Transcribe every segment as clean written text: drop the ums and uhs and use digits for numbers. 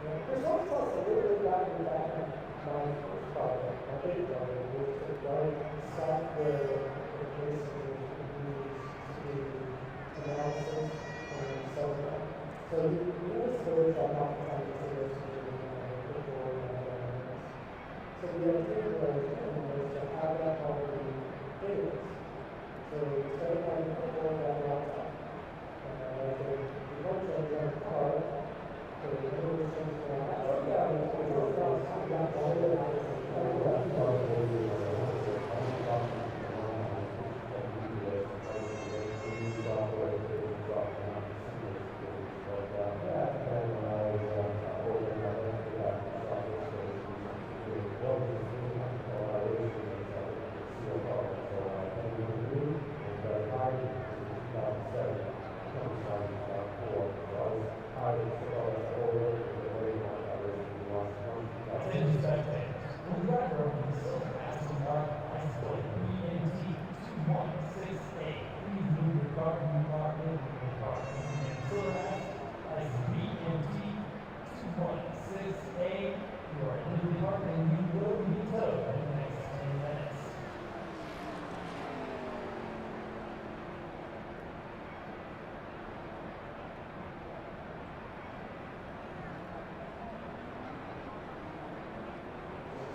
Chris, why don't you tell us a little bit about your background? My first project, my big project, was to write software that basically used to do analysis and so on. So you know the stories about oftentimes it's a risk to people and so the idea was to have that already database. So instead of having to put all that laptop, the function is on the car, so the little things like that. Oh yeah, Attention spectators, the driver of the silver Aston Martin license plate BNT 2168. Please move your car compartment with the car. And silver license BNT 2168. You are in the department and you will be towed in the next 10 minutes.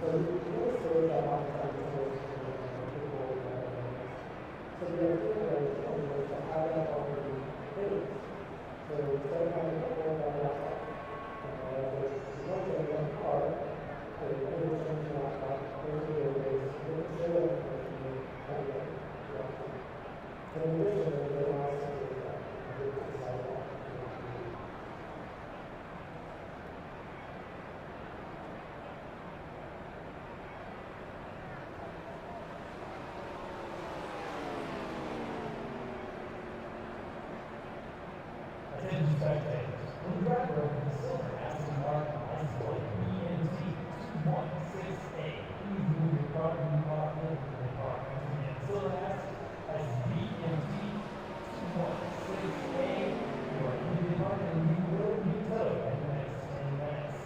So you know the story about oftentimes it's a risk to people and so the idea was to have that already database. So instead of having to put all that laptop, the function is on the car, so you put it in the laptop, there's a database, you can show that information in so in addition, it allows us to decide that. Attention spectators, the driver of the silver Aston Martin license plate BNT 2168. Please move your car compartment with the car. And silver license BNT 2168. You are in the department and you will be towed in the next 10 minutes.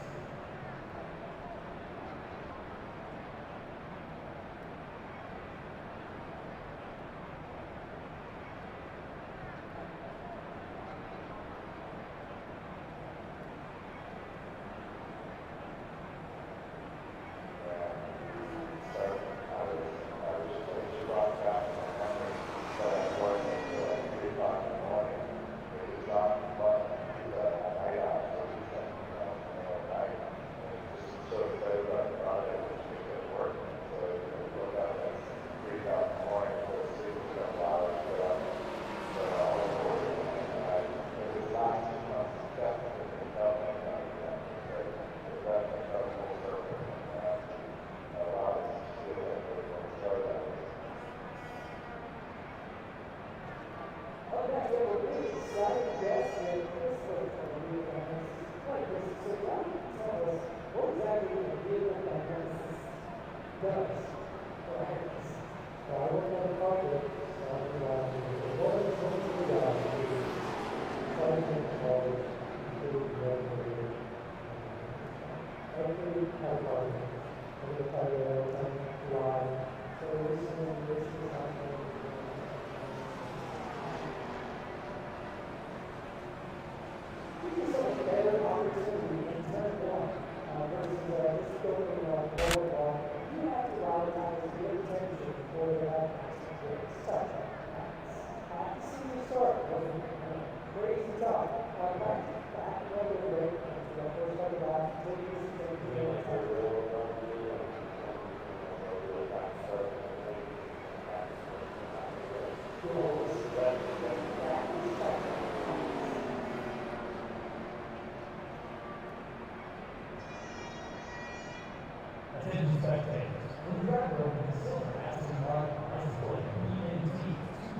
Attention spectators, the driver of the silver Aston Martin license plate BNT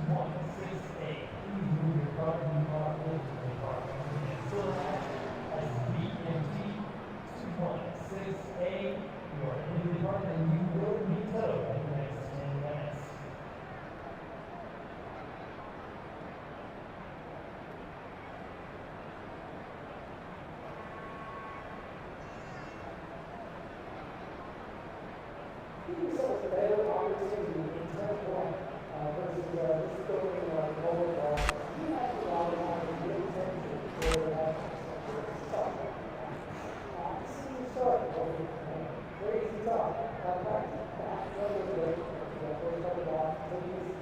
2168. Please move your car compartment with the car. And silver license BNT 2168. You are in the department and you will be towed in the next 10 minutes. give yourself a better opportunity in turn one versus just throwing lower ball. You have to allow them to get attention for that. It's tough. See you start. Very easy talk. Practice that. Another way. First couple balls. Take it easy.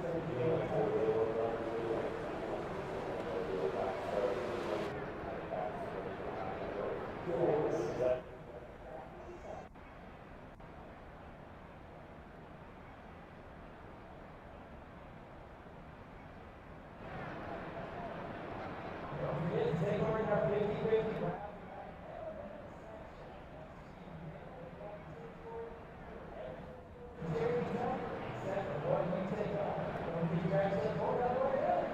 Don't forget to take over our 50-50 round. Except for what we take off. Don't be guys that hold that way up.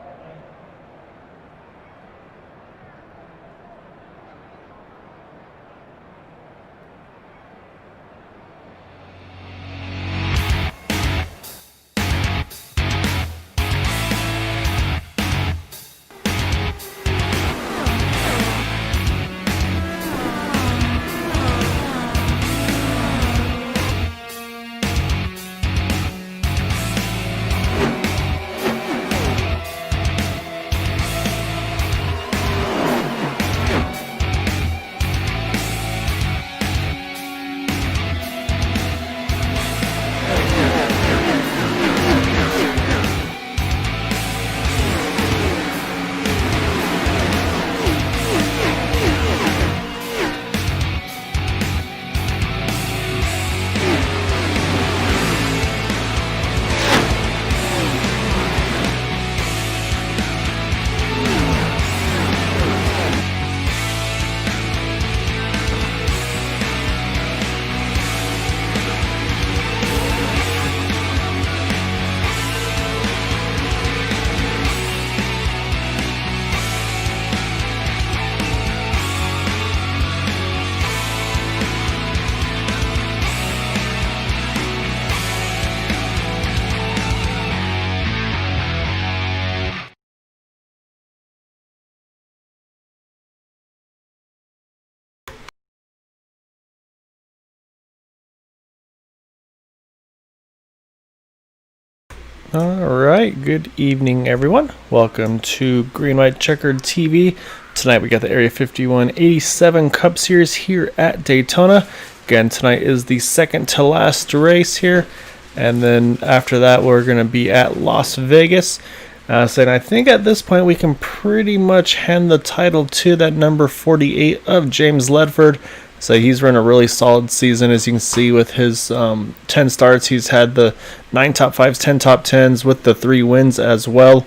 All right, good evening, everyone. Welcome to Green White Checkered TV. Tonight we got the Area 5187 Cup Series here at Daytona. Again, tonight is the second to last race here, and then after that we're going to be at Las Vegas. So I think at this point we can pretty much hand the title to that number 48 of James Ledford. So he's run a really solid season, as you can see with his 10 starts. He's had the 9 top 5s, 10 top 10s with the 3 wins as well.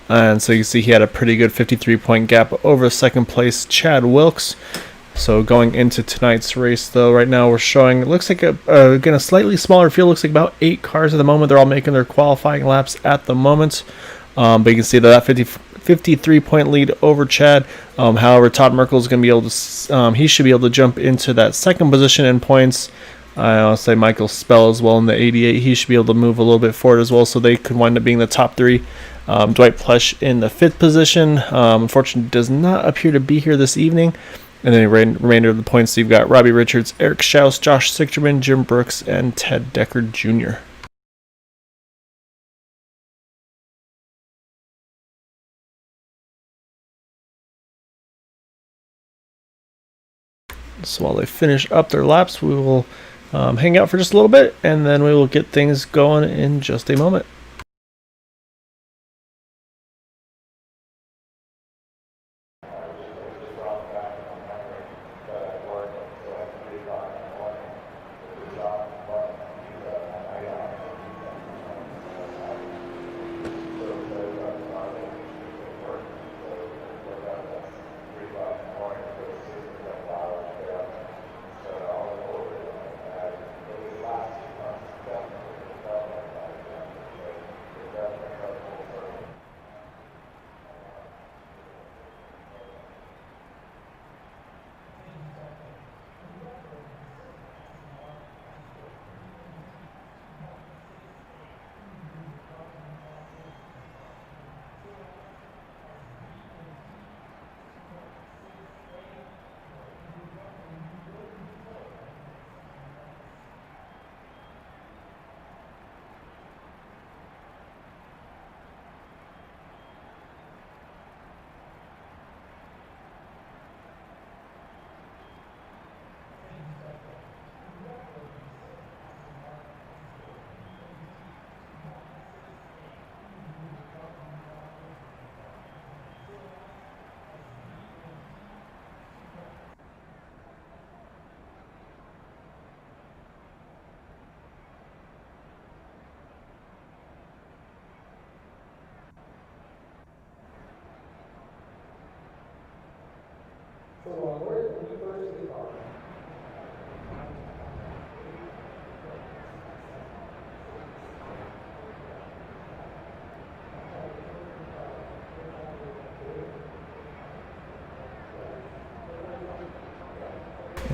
And so you see he had a pretty good 53-point gap over second place Chad Wilkes. So going into tonight's race, though, right now we're showing, it looks like, again, a slightly smaller field. Looks like about 8 cars at the moment. They're all making their qualifying laps at the moment. But you can see that 53-point lead over Chad. However, Todd Merkel is going to be able to, he should be able to jump into that second position in points. I'll say Michael Spell as well in the 88. He should be able to move a little bit forward as well, so they could wind up being the top 3. Dwight Plush in the 5th position. Unfortunately, does not appear to be here this evening. And then the remainder of the points, so you've got Robbie Richards, Eric Schaus, Josh Sichterman, Jim Brooks, and Ted Deckard Jr. So while they finish up their laps, we will hang out for just a little bit, and then we will get things going in just a moment.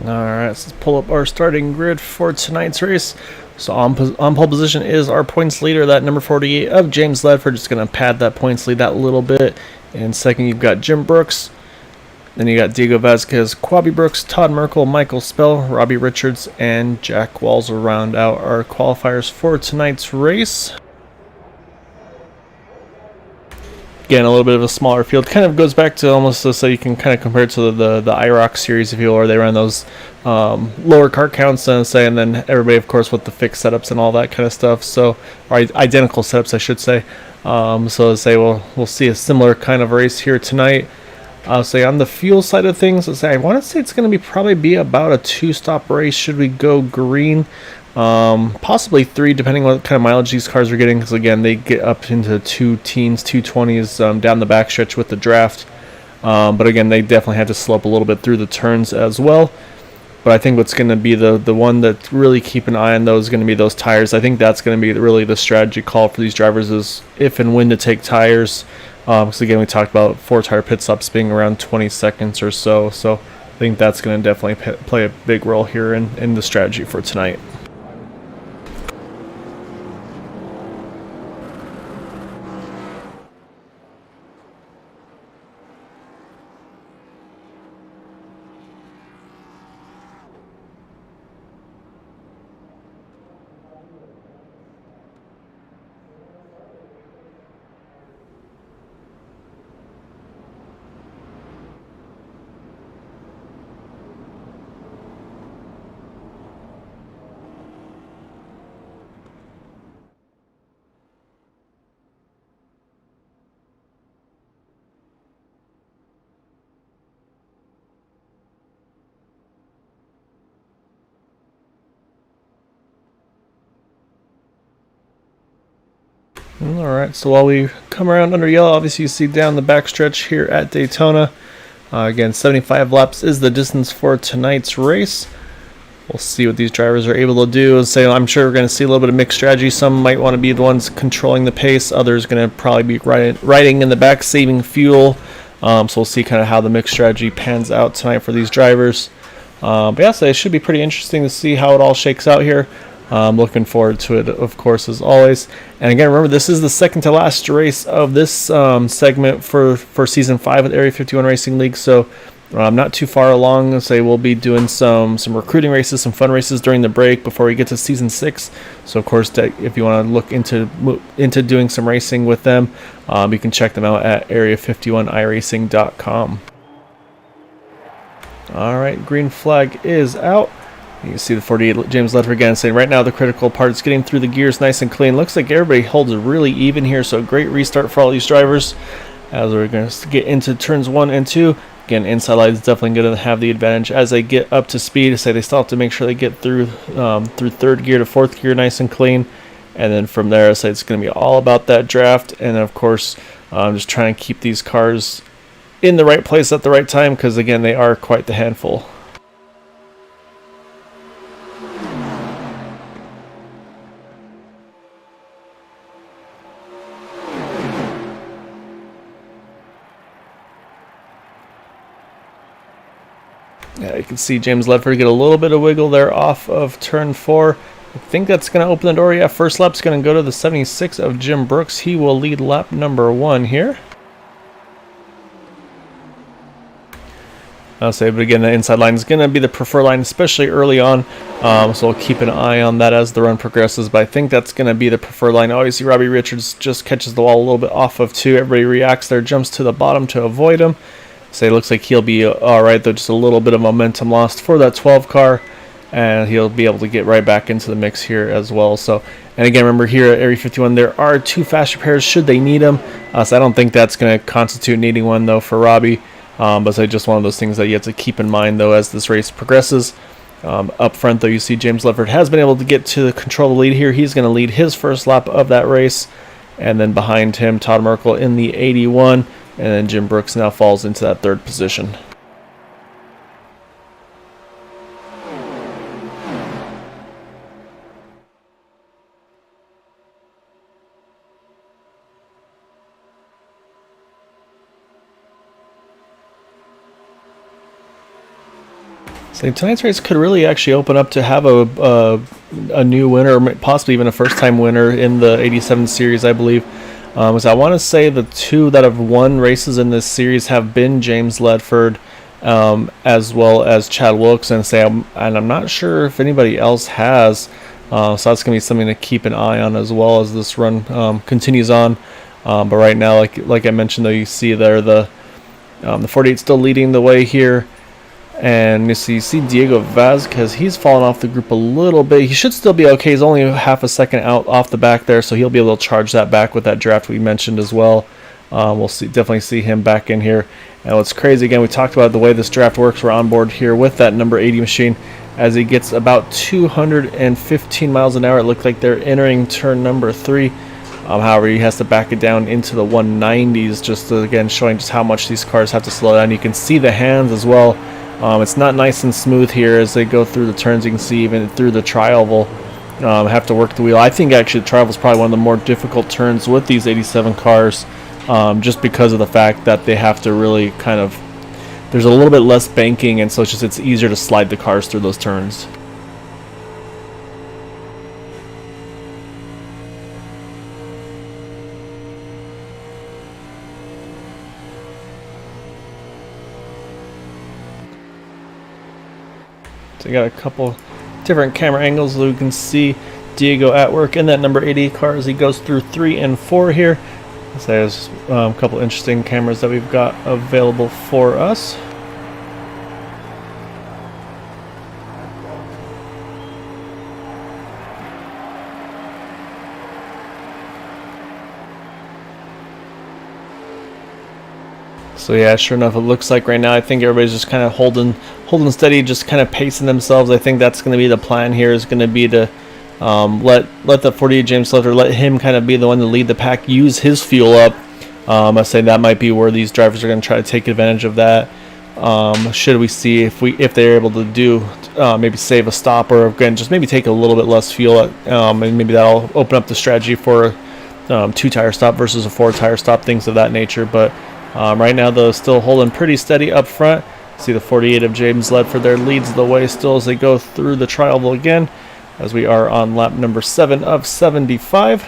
Alright, let's pull up our starting grid for tonight's race. So on pole position is our points leader, that number 48 of James Ledford. Just going to pad that points lead that little bit. And second, you've got Jim Brooks. Then you got Diego Vasquez, Quabi Brooks, Todd Merkel, Michael Spell, Robbie Richards, and Jack Walls will round out our qualifiers for tonight's race. Again, a little bit of a smaller field. Kind of goes back to almost so you can kind of compare it to the IROC series, if you will, where they ran those lower cart counts and then everybody, of course, with the fixed setups and all that kind of stuff. So, or identical setups, I should say. So let's say we'll see a similar kind of race here tonight. I'll say on the fuel side of things, let's say I want to say it's going to probably be about a 2-stop race. Should we go green? Possibly 3, depending on what kind of mileage these cars are getting, because again, they get up into 220s down the backstretch with the draft. But again, they definitely have to slope a little bit through the turns as well. But I think what's going to be the one that really keep an eye on those is going to be those tires. I think that's going to be really the strategy call for these drivers, is if and when to take tires. Because again, we talked about 4-tire pit stops being around 20 seconds or so. So I think that's going to definitely play a big role here in the strategy for tonight. Alright, so while we come around under yellow, obviously you see down the backstretch here at Daytona. Again, 75 laps is the distance for tonight's race. We'll see what these drivers are able to do. I'm sure we're going to see a little bit of mixed strategy. Some might want to be the ones controlling the pace. Others going to probably be riding in the back, saving fuel. So we'll see kind of how the mixed strategy pans out tonight for these drivers. But yeah, so it should be pretty interesting to see how it all shakes out here. Looking forward to it, of course, as always. And again, remember, this is the second to last race of this segment for Season 5 of the Area 51 Racing League. So not too far along. We'll be doing some recruiting races, some fun races during the break before we get to Season 6. So, of course, if you want to look into doing some racing with them, you can check them out at area51iracing.com. All right, green flag is out. You can see the 48 James Ledford again saying right now the critical part is getting through the gears nice and clean. Looks like everybody holds it really even here, so a great restart for all these drivers as we're going to get into turns 1 and 2. Again, inside line is definitely going to have the advantage as they get up to speed. They still have to make sure they get through third gear to fourth gear nice and clean, and then from there, it's going to be all about that draft. And then, of course, just trying to keep these cars in the right place at the right time, because again, they are quite the handful. Yeah, you can see James Ledford get a little bit of wiggle there off of turn 4. I think that's going to open the door. Yeah, first lap's going to go to the 76 of Jim Brooks. He will lead lap number 1 here. But again, the inside line is going to be the preferred line, especially early on. So we'll keep an eye on that as the run progresses. But I think that's going to be the preferred line. Obviously, Robbie Richards just catches the wall a little bit off of 2. Everybody reacts there, jumps to the bottom to avoid him. It looks like he'll be all right, though, just a little bit of momentum lost for that 12 car, and he'll be able to get right back into the mix here as well. So, and again, remember here at Area 51, there are 2 fast repairs should they need them. So I don't think that's going to constitute needing one, though, for Robbie. But it's just one of those things that you have to keep in mind, though, as this race progresses. Up front, though, you see James Ledford has been able to get to control the lead here. He's going to lead his first lap of that race, and then behind him, Todd Merkel in the 81. And then Jim Brooks now falls into that 3rd position. So tonight's race could really actually open up to have a new winner, possibly even a first-time winner in the 87 series, I believe. So I want to say the two that have won races in this series have been James Ledford, as well as Chad Wilkson. And I'm not sure if anybody else has. So that's going to be something to keep an eye on as well as this run continues on. But right now, like I mentioned, though, you see there the 48 still leading the way here. And you see Diego Vazquez, he's fallen off the group a little bit. He should still be okay. He's only half a second out off the back there, so he'll be able to charge that back with that draft we mentioned as well. We'll definitely see him back in here. And what's crazy, again, we talked about the way this draft works. We're on board here with that number 80 machine. As he gets about 215 miles an hour, it looks like they're entering turn number 3. However, he has to back it down into the 190s, just to, again, showing just how much these cars have to slow down. You can see the hands as well. It's not nice and smooth here as they go through the turns. You can see even through the tri-oval, have to work the wheel. I think actually the tri-oval is probably one of the more difficult turns with these 87 cars, just because of the fact that they have to really kind of, there's a little bit less banking, and so it's easier to slide the cars through those turns. So you got a couple different camera angles so we can see Diego at work in that number 80 car as he goes through 3 and 4 here. So there's a couple interesting cameras that we've got available for us. So yeah, sure enough, it looks like right now I think everybody's just kind of holding steady, just kind of pacing themselves. I think that's going to be the plan here, is going to be to let the 48 James Slaughter, let him kind of be the one to lead the pack, use his fuel up. I say that might be where these drivers are going to try to take advantage of that. Should we see if they're able to do maybe save a stop, or again just maybe take a little bit less fuel, and maybe that'll open up the strategy for a 2-tire stop versus a 4-tire stop, things of that nature. But right now, though, still holding pretty steady up front. See the 48 of James Ledford there leads the way still as they go through the tri-oval again, as we are on lap number 7 of 75.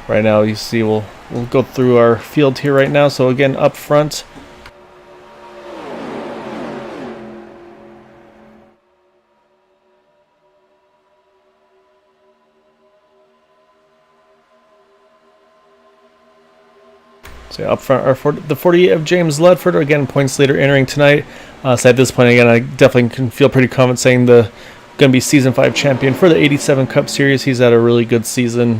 Right now, you see we'll go through our field here right now. So again, up front, so up front are the 48 of James Ledford, again points leader entering tonight. So at this point, again, I definitely can feel pretty confident saying the going to be season 5 champion for the 87 Cup Series. He's had a really good season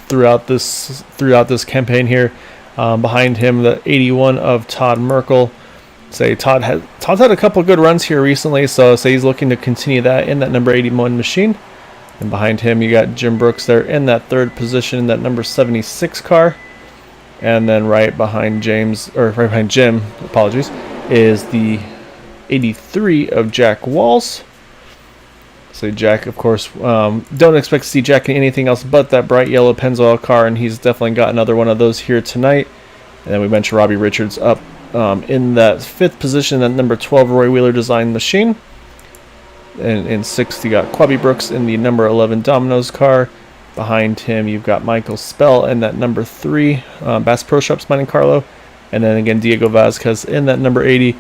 throughout this campaign here. Behind him, the 81 of Todd Merkel. Todd's had a couple good runs here recently, so he's looking to continue that in that number 81 machine. And behind him, you got Jim Brooks there in that 3rd position in that number 76 car. And then right behind Jim, apologies, is the 83 of Jack Walsh. So Jack, of course, don't expect to see Jack in anything else but that bright yellow Pennzoil car, and he's definitely got another one of those here tonight. And then we mentioned Robbie Richards up in that 5th position, that number 12 Roy Wheeler design machine. And in 6th, you got Quabby Brooks in the number 11 Domino's car. Behind him, you've got Michael Spell in that number 3 Bass Pro Shops Monte Carlo. And then again, Diego Vazquez in that number 80.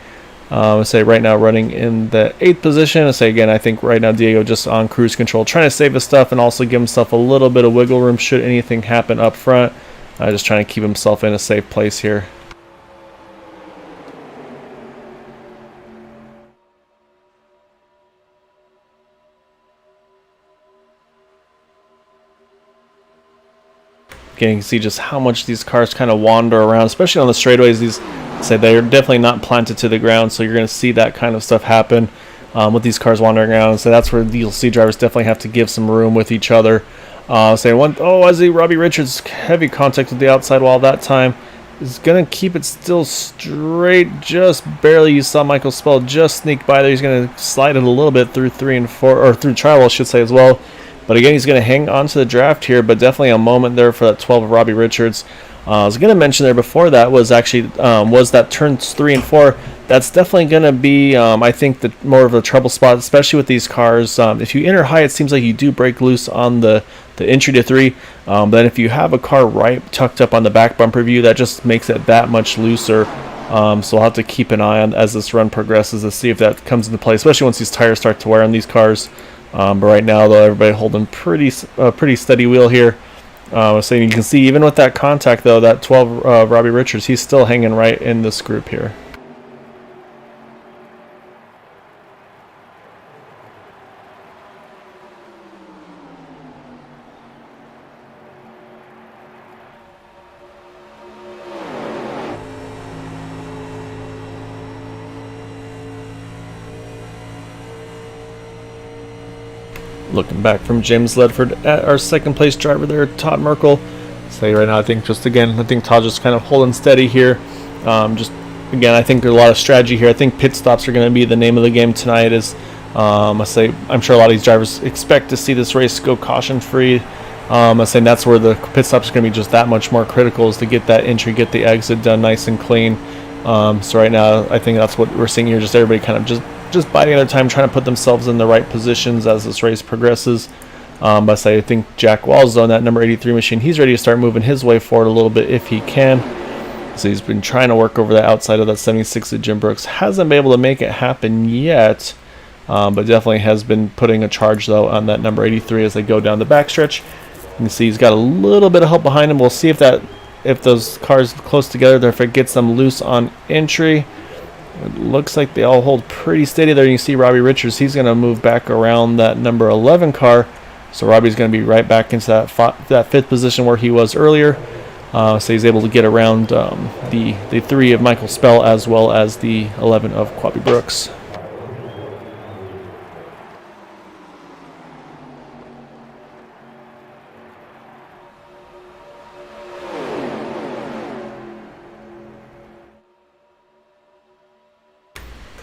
Right now running in the 8th position. I think right now Diego just on cruise control, trying to save his stuff and also give himself a little bit of wiggle room should anything happen up front. Just trying to keep himself in a safe place here. Again, you can see just how much these cars kind of wander around, especially on the straightaways. They're definitely not planted to the ground, so you're going to see that kind of stuff happen with these cars wandering around. So that's where you'll see drivers definitely have to give some room with each other. I see Robbie Richards heavy contact with the outside wall that time. Is going to keep it still straight, just barely. You saw Michael Spell just sneak by there. He's going to slide it a little bit through 3 and 4, or through tri-oval, I should say, as well. But again, he's going to hang on to the draft here, but definitely a moment there for that 12 of Robbie Richards. I was going to mention there before that was actually was that turns 3 and 4. that's definitely going to be, I think, the more of a trouble spot, especially with these cars. If you enter high, it seems like you do break loose on the entry to 3. But then if you have a car right tucked up on the back bumper view, that just makes it that much looser. So I'll have to keep an eye on as this run progresses to see if that comes into play, especially once these tires start to wear on these cars. But right now, though, everybody holding pretty steady wheel here. So you can see even with that contact, though, that 12 Robbie Richards, he's still hanging right in this group here. Looking back from James Ledford at our second place driver there, Todd Merkel. So right now, I think Todd just kind of holding steady here. Just again, I think there's a lot of strategy here. I think pit stops are going to be the name of the game tonight. I'm sure a lot of these drivers expect to see this race go caution free. I'm saying that's where the pit stops are going to be just that much more critical, is to get that entry, get the exit done nice and clean. So right now, I think that's what we're seeing here. Just everybody kind of just biding their time, trying to put themselves in the right positions as this race progresses. But I think Jack Walls on that number 83 machine, he's ready to start moving his way forward a little bit if he can. So he's been trying to work over the outside of that 76 at Jim Brooks. Hasn't been able to make it happen yet, but definitely has been putting a charge, though, on that number 83 as they go down the backstretch. You can see he's got a little bit of help behind him. We'll see if those cars close together, if it gets them loose on entry. It looks like they all hold pretty steady there. You can see Robbie Richards, he's going to move back around that number 11 car. So Robbie's going to be right back into that fifth position where he was earlier. So he's able to get around the 3 of Michael Spell as well as the 11 of Quabi Brooks.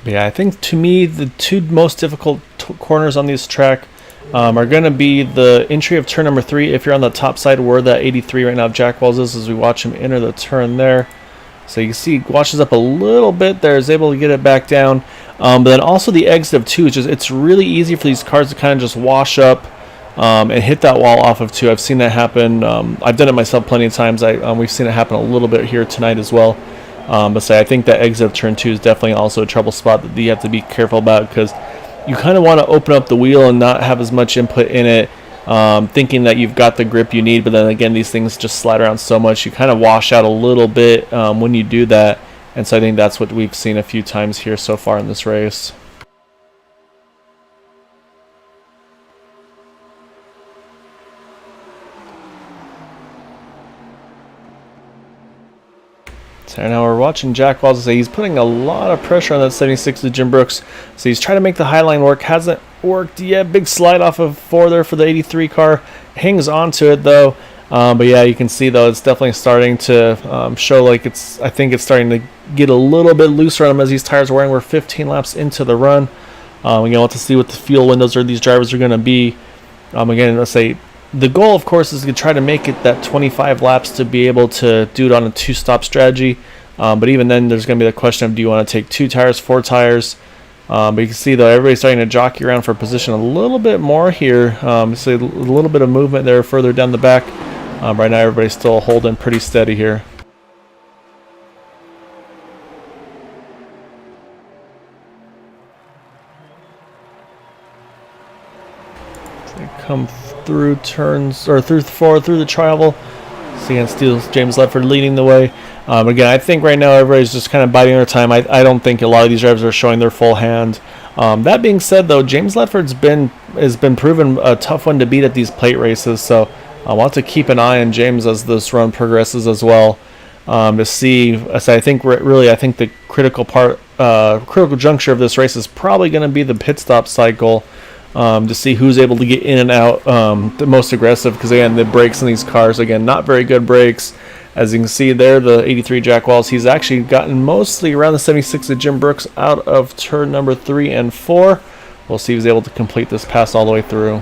Yeah, I think to me the 2 most difficult corners on this track are going to be the entry of turn number 3 if you're on the top side where that 83 right now of Jack Wells is, as we watch him enter the turn there. So you can see he washes up a little bit there, is able to get it back down. But then also the exit of 2, it's really easy for these cars to kind of just wash up and hit that wall off of 2. I've seen that happen. I've done it myself plenty of times. We've seen it happen a little bit here tonight as well. But I think that exit of turn 2 is definitely also a trouble spot that you have to be careful about, because you kind of want to open up the wheel and not have as much input in it, thinking that you've got the grip you need. But then again, these things just slide around so much, you kind of wash out a little bit when you do that. And so I think that's what we've seen a few times here so far in this race. So now we're watching Jack Walls. He's putting a lot of pressure on that 76 to Jim Brooks. So he's trying to make the high line work. Hasn't worked yet. Big slide off of 4 there for the 83 car. Hangs on to it, though. But yeah, you can see, though, it's definitely starting to show like I think it's starting to get a little bit looser on him as these tires are wearing. We're 15 laps into the run. We're going to see what the fuel windows of these drivers are going to be. Again, let's say the goal, of course, is to try to make it that 25 laps to be able to do it on a 2-stop strategy. But even then, there's going to be the question of, do you want to take 2 tires, 4 tires? But you can see, though, everybody's starting to jockey around for position a little bit more here. So a little bit of movement there further down the back. Right now, everybody's still holding pretty steady here. They come through turns, or through the travel. So again, James Ledford leading the way. Again, I think right now everybody's just kind of biding their time. I don't think a lot of these drivers are showing their full hand. That being said, though, James Ledford's has been proven a tough one to beat at these plate races. So I want to keep an eye on James as this run progresses as well, to see. So I think the critical juncture of this race is probably going to be the pit stop cycle. To see who's able to get in and out the most aggressive, because again, the brakes in these cars, again, not very good brakes. As you can see there, the 83 Jack Walls, he's actually gotten mostly around the 76 of Jim Brooks out of turn number 3 and 4. We'll see if he's able to complete this pass all the way through.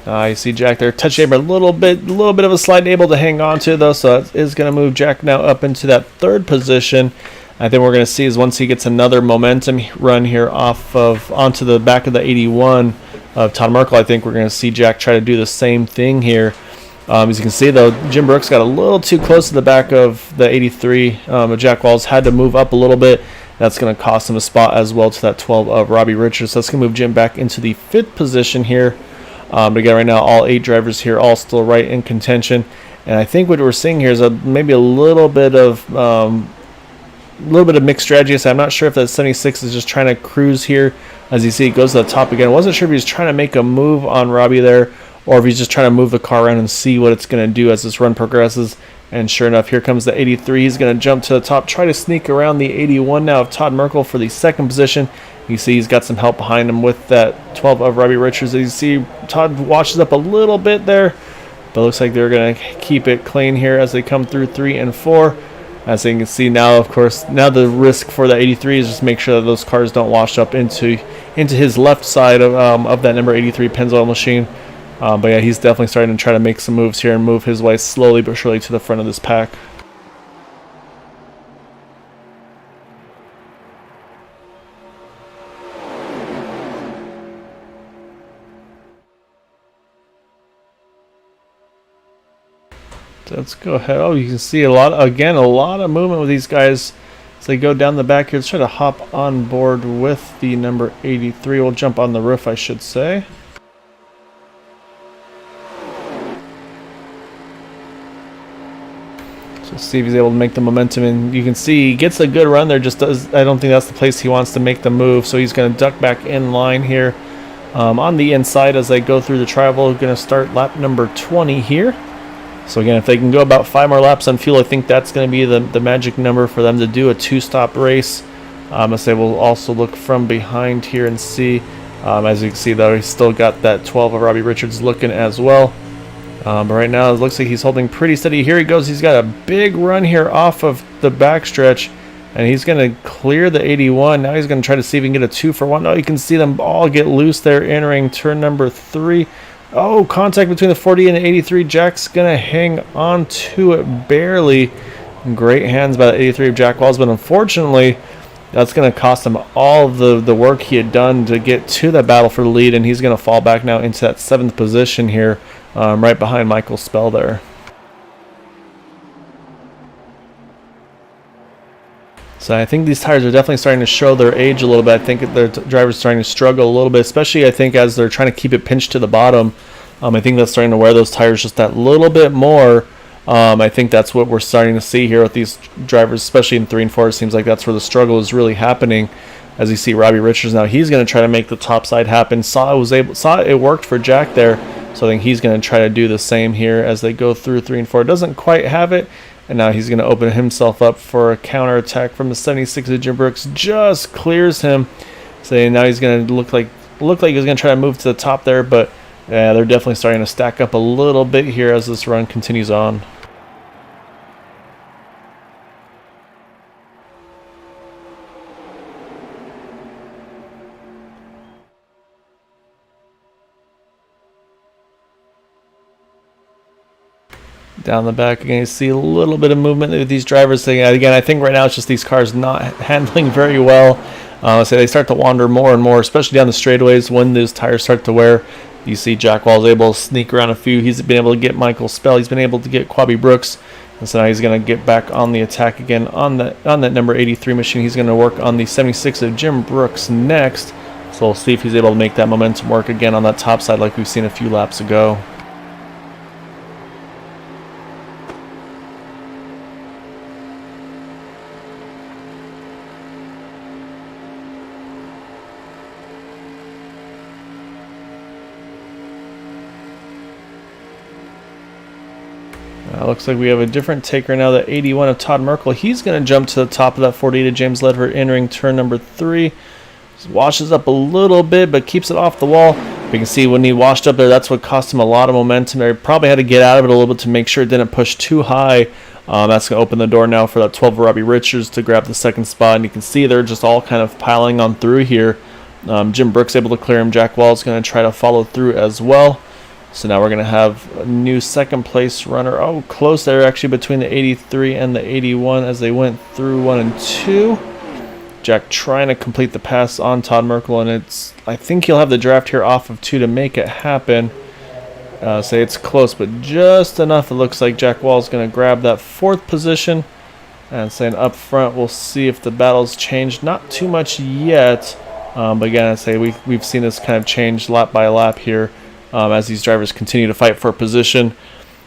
You see Jack there, touch Amber a little bit of a slide, able to hang on to though, so that is going to move Jack now up into that third position. I think we're going to see is once he gets another momentum run here onto the back of the 81 of Todd Merkel, I think we're going to see Jack try to do the same thing here. As you can see though, Jim Brooks got a little too close to the back of the 83. Jack Walls had to move up a little bit. That's going to cost him a spot as well to that 12 of Robbie Richards. So that's going to move Jim back into the 5th position here. But again, right now, all 8 drivers here, all still right in contention. And I think what we're seeing here is maybe a little bit of mixed strategy. So I'm not sure if that 76 is just trying to cruise here. As you see, it goes to the top again. I wasn't sure if he was trying to make a move on Robbie there, or if he's just trying to move the car around and see what it's going to do as this run progresses. And sure enough, here comes the 83. He's going to jump to the top, try to sneak around the 81 now of Todd Merkel for the 2nd position. You see he's got some help behind him with that 12 of Robbie Richards. As you see, Todd washes up a little bit there, but it looks like they're going to keep it clean here as they come through 3 and 4. As you can see now, of course, now the risk for the 83 is just make sure that those cars don't wash up into his left side of that number 83 Pennzoil machine. But yeah, he's definitely starting to try to make some moves here and move his way slowly but surely to the front of this pack. So let's go ahead. Oh, you can see a lot of movement with these guys as they go down the back here. Let's try to hop on board with the number 83. We'll jump on the roof, I should say. So see if he's able to make the momentum, and you can see he gets a good run there. I don't think that's the place he wants to make the move, so he's going to duck back in line here on the inside as they go through the tri-oval. Going to start lap number 20 here. So again, if they can go about 5 more laps on fuel, I think that's going to be the magic number for them to do a 2-stop race. As they will also look from behind here and see, as you can see though, he's still got that 12 of Robbie Richards looking as well. But right now it looks like he's holding pretty steady. Here he goes. He's got a big run here off of the backstretch, and he's going to clear the 81. Now he's going to try to see if he can get a 2-for-1. Oh, you can see them all get loose there entering turn number 3. Oh, contact between the 40 and the 83. Jack's going to hang on to it barely. Great hands by the 83 of Jack Walls, but unfortunately, that's going to cost him all of the work he had done to get to that battle for the lead, and he's going to fall back now into that 7th position here, right behind Michael Spell there. So I think these tires are definitely starting to show their age a little bit. I think their drivers are starting to struggle a little bit, especially I think as they're trying to keep it pinched to the bottom. I think that's starting to wear those tires just that little bit more. I think that's what we're starting to see here with these drivers, especially in 3 and 4. It seems like that's where the struggle is really happening. As you see Robbie Richards now, he's going to try to make the top side happen. Saw it worked for Jack there, so I think he's going to try to do the same here as they go through 3 and 4. Doesn't quite have it. And now he's going to open himself up for a counterattack from the 76 of Jim Brooks. Just clears him. So now he's going to look like he's going to try to move to the top there. But they're definitely starting to stack up a little bit here as this run continues on. Down the back again, you see a little bit of movement with these drivers. Again, I think right now it's just these cars not handling very well. So they start to wander more and more, especially down the straightaways when those tires start to wear. You see Jack Wall's able to sneak around a few. He's been able to get Michael Spell. He's been able to get Quabi Brooks. And so now he's going to get back on the attack again on that number 83 machine. He's going to work on the 76 of Jim Brooks next. So we'll see if he's able to make that momentum work again on that top side like we've seen a few laps ago. Looks like we have a different taker now, the 81 of Todd Merkel. He's going to jump to the top of that 48 of James Ledford entering turn number 3. Just washes up a little bit, but keeps it off the wall. But you can see when he washed up there, that's what cost him a lot of momentum. He probably had to get out of it a little bit to make sure it didn't push too high. That's going to open the door now for that 12 of Robbie Richards to grab the 2nd spot. And you can see they're just all kind of piling on through here. Jim Brooks able to clear him. Jack Wall's going to try to follow through as well. So now we're going to have a new second place runner. Oh, close there actually between the 83 and the 81 as they went through 1 and 2. Jack trying to complete the pass on Todd Merkel, and I think he'll have the draft here off of 2 to make it happen. Say it's close, but just enough. It looks like Jack Wall's going to grab that 4th position. And saying up front, we'll see if the battle's changed. Not too much yet, but again, I say we've seen this kind of change lap by lap here as these drivers continue to fight for position.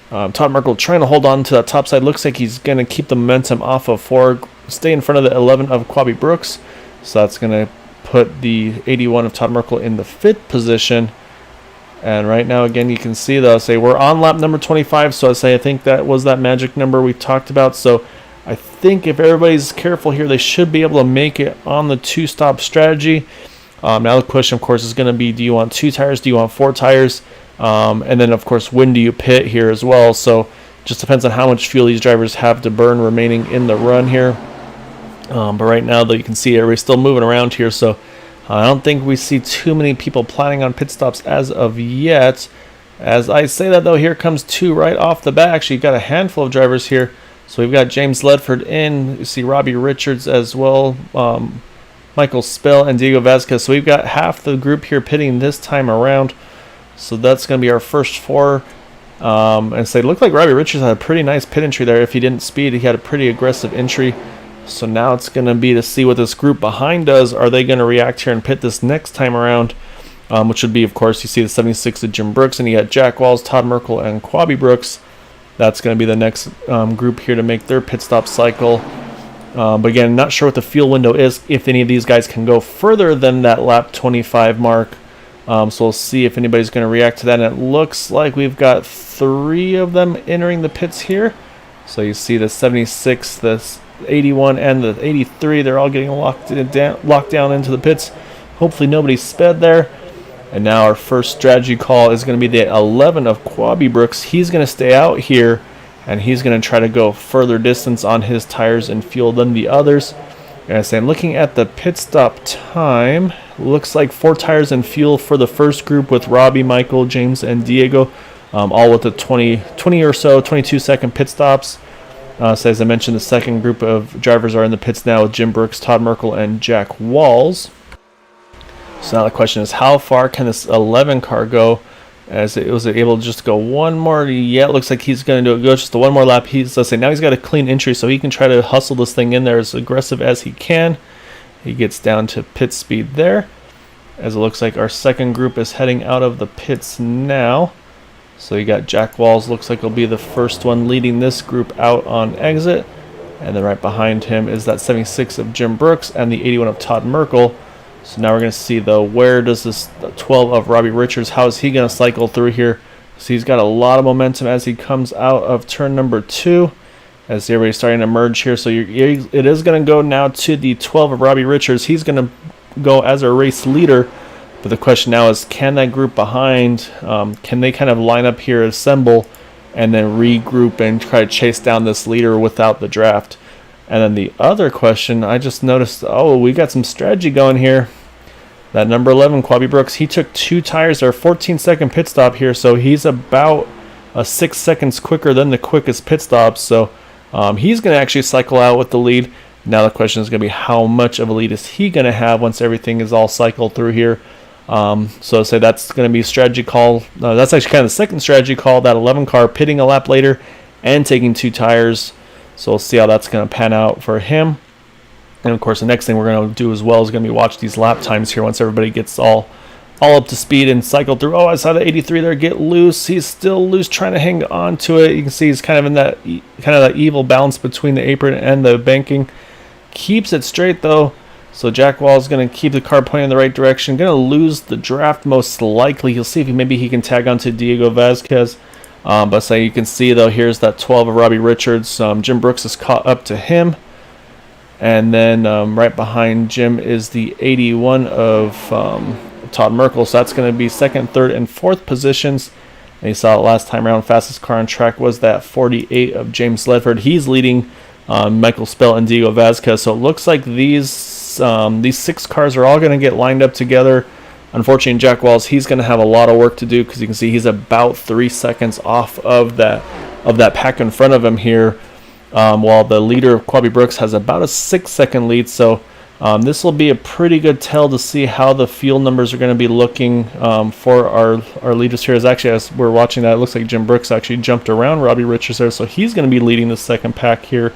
Todd Merkel trying to hold on to that top side. Looks like he's going to keep the momentum off of 4, stay in front of the 11 of Quabi Brooks. So that's going to put the 81 of Todd Merkel in the 5th position. And right now, again, you can see though, say we're on lap number 25. So I think that was that magic number we talked about. So I think if everybody's careful here, they should be able to make it on the 2-stop strategy. Now the question, of course, is going to be, do you want 2 tires? Do you want 4 tires? And then, of course, when do you pit here as well? So just depends on how much fuel these drivers have to burn remaining in the run here. But right now, though, you can see everybody's still moving around here. So I don't think we see too many people planning on pit stops as of yet. As I say that, though, here comes 2 right off the bat. Actually, you've got a handful of drivers here. So we've got James Ledford in. You see Robbie Richards as well. Michael Spill and Diego Vasquez. So we've got half the group here pitting this time around. So that's going to be our first 4. And so it looked like Robbie Richards had a pretty nice pit entry there. If he didn't speed, he had a pretty aggressive entry. So now it's going to be to see what this group behind does. Are they going to react here and pit this next time around? Which would be, of course, you see the 76 of Jim Brooks, and you got Jack Walls, Todd Merkel, and Quabi Brooks. That's going to be the next group here to make their pit stop cycle. But again, not sure what the fuel window is, if any of these guys can go further than that lap 25 mark. So we'll see if anybody's going to react to that. And it looks like we've got 3 of them entering the pits here. So you see the 76, the 81, and the 83. They're all getting locked down into the pits. Hopefully nobody sped there. And now our first strategy call is going to be the 11 of Quabi Brooks. He's going to stay out here, and he's going to try to go further distance on his tires and fuel than the others. And I say, I'm looking at the pit stop time. Looks like 4 tires and fuel for the first group with Robbie, Michael, James, and Diego, all with the 20 or so, 22-second pit stops. So as I mentioned, the second group of drivers are in the pits now with Jim Brooks, Todd Merkel, and Jack Walls. So now the question is, how far can this 11 car go? As it was able to just go one more. Yeah, it looks like he's going to go just the one more lap. Let's say now he's got a clean entry, so he can try to hustle this thing in there as aggressive as he can. He gets down to pit speed there, as it looks like our second group is heading out of the pits now. So you got Jack Walls, looks like he'll be the first one leading this group out on exit. And then right behind him is that 76 of Jim Brooks and the 81 of Todd Merkel. So now we're going to see, though, where does this 12 of Robbie Richards, how is he going to cycle through here? So he's got a lot of momentum as he comes out of turn number 2. As everybody's starting to merge here. So it is going to go now to the 12 of Robbie Richards. He's going to go as a race leader. But the question now is, can that group behind, can they kind of line up here, assemble, and then regroup and try to chase down this leader without the draft? And then the other question, I just noticed, we got some strategy going here. That number 11, Quabi Brooks, he took 2 tires, or 14-second pit stop here, so he's about 6 seconds quicker than the quickest pit stop. So he's going to actually cycle out with the lead. Now the question is going to be, how much of a lead is he going to have once everything is all cycled through here? So say that's going to be a strategy call. That's actually kind of the second strategy call, that 11 car pitting a lap later and taking 2 tires. So we'll see how that's going to pan out for him. And of course, the next thing we're going to do as well is going to be watch these lap times here once everybody gets all up to speed and cycled through. I saw the 83 there get loose. He's still loose, trying to hang on to it. You can see he's kind of in that evil balance between the apron and the banking. Keeps it straight though. So Jack Wall is going to keep the car pointing in the right direction. Going to lose the draft most likely. He'll see if maybe he can tag onto Diego Vasquez. But so you can see though, here's that 12 of Robbie Richards. Jim Brooks is caught up to him. And then right behind Jim is the 81 of Todd Merkel. So that's going to be second, third, and fourth positions. And you saw it last time around. Fastest car on track was that 48 of James Ledford. He's leading Michael Spell and Diego Vasquez. So it looks like these 6 cars are all going to get lined up together. Unfortunately, Jack Walls, he's going to have a lot of work to do because you can see he's about 3 seconds off of that pack in front of him here, while the leader, Quabi Brooks, has about a 6-second lead. So this will be a pretty good tell to see how the field numbers are going to be looking for our leaders here. As we're watching that, it looks like Jim Brooks actually jumped around Robbie Richards there, so he's going to be leading the second pack here.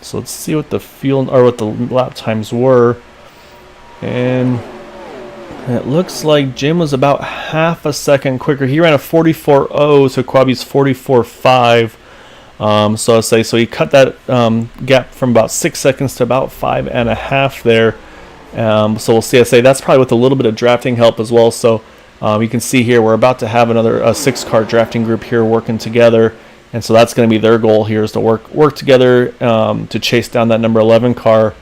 So let's see what the lap times were, and it looks like Jim was about half a second quicker. He ran a 44.0 to Quabi's 44.5. So he cut that gap from about 6 seconds to about 5.5 there. So we'll see. That's probably with a little bit of drafting help as well. So you can see here we're about to have another 6-car drafting group here working together, and so that's going to be their goal here, is to work together to chase down that number 11 car,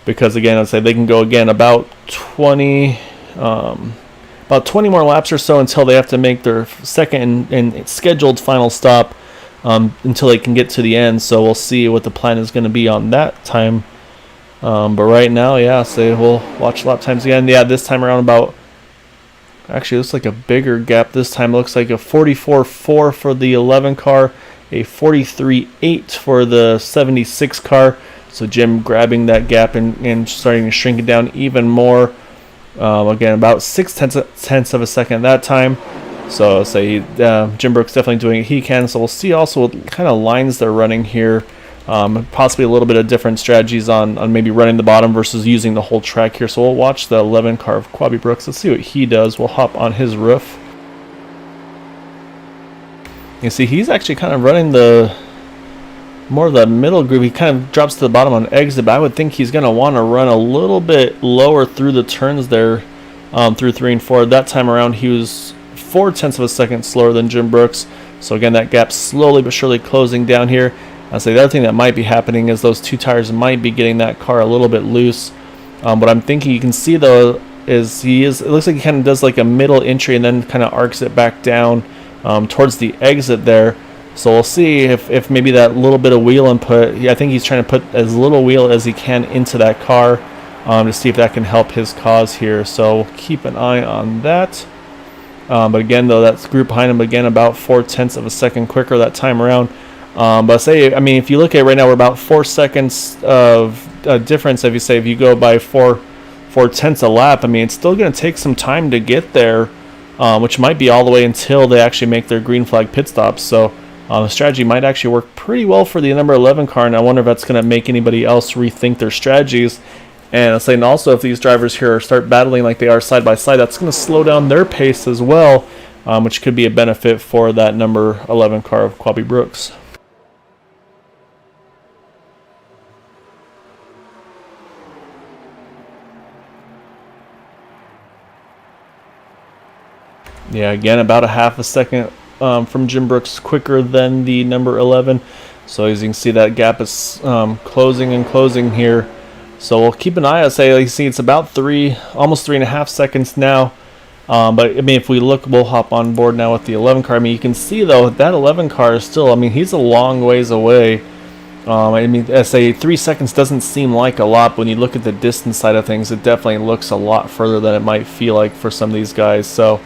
because again, they can go again about 20 more laps or so until they have to make their second and scheduled final stop. Until they can get to the end. So we'll see what the plan is going to be on that time. But right now, we'll watch lap times again. This time around actually looks like a bigger gap this time. It looks like a 44.4 for the 11 car, a 43.8 for the 76 car. So Jim grabbing that gap and starting to shrink it down even more. Again, about 0.6 of a second that time. So Jim Brooks definitely doing what he can. So we'll see also what kind of lines they're running here. Possibly a little bit of different strategies on maybe running the bottom versus using the whole track here. So we'll watch the 11 car of Quabi Brooks. Let's see what he does. We'll hop on his roof. You see he's actually kind of running more of the middle groove. He kind of drops to the bottom on exit, but I would think he's going to want to run a little bit lower through the turns there, through 3 and 4. That time around he was 0.4 of a second slower than Jim Brooks. So again, that gap slowly but surely closing down here. The other thing that might be happening is those 2 tires might be getting that car a little bit loose. What I'm thinking you can see though is it looks like he kind of does like a middle entry and then kind of arcs it back down towards the exit there. So we'll see if maybe that little bit of wheel input, I think he's trying to put as little wheel as he can into that car to see if that can help his cause here. So we'll keep an eye on that. But again, though, that group behind him, again, about 0.4 of a second quicker that time around. If you look at it right now, we're about 4 seconds of difference. If you go by 4.4 a lap, it's still going to take some time to get there, which might be all the way until they actually make their green flag pit stops. So the strategy might actually work pretty well for the number 11 car, and I wonder if that's going to make anybody else rethink their strategies. And also if these drivers here start battling like they are side by side, that's going to slow down their pace as well, which could be a benefit for that number 11 car of Quabi Brooks. Again, about a half a second from Jim Brooks quicker than the number 11. So as you can see, that gap is closing and closing here. So we'll keep an eye on, you see it's about almost 3.5 seconds now. But if we look, we'll hop on board now with the 11 car. You can see though that 11 car is still, he's a long ways away. 3 seconds doesn't seem like a lot, but when you look at the distance side of things, it definitely looks a lot further than it might feel like for some of these guys. So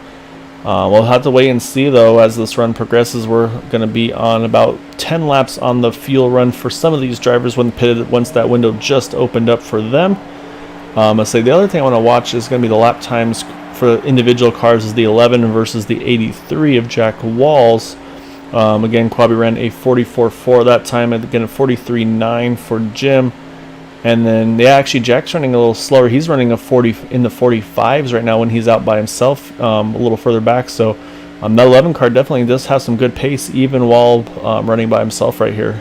we'll have to wait and see though as this run progresses. We're going to be on about 10 laps on the fuel run for some of these drivers once that window just opened up for them. The other thing I want to watch is going to be the lap times for individual cars, is the 11 versus the 83 of Jack Walls. Again, Quabi ran a 44.4 that time, and again a 43.9 for Jim. And then, Jack's running a little slower. He's running a 40 in the 45s right now when he's out by himself, a little further back. So that 11 car definitely does have some good pace, even while running by himself right here.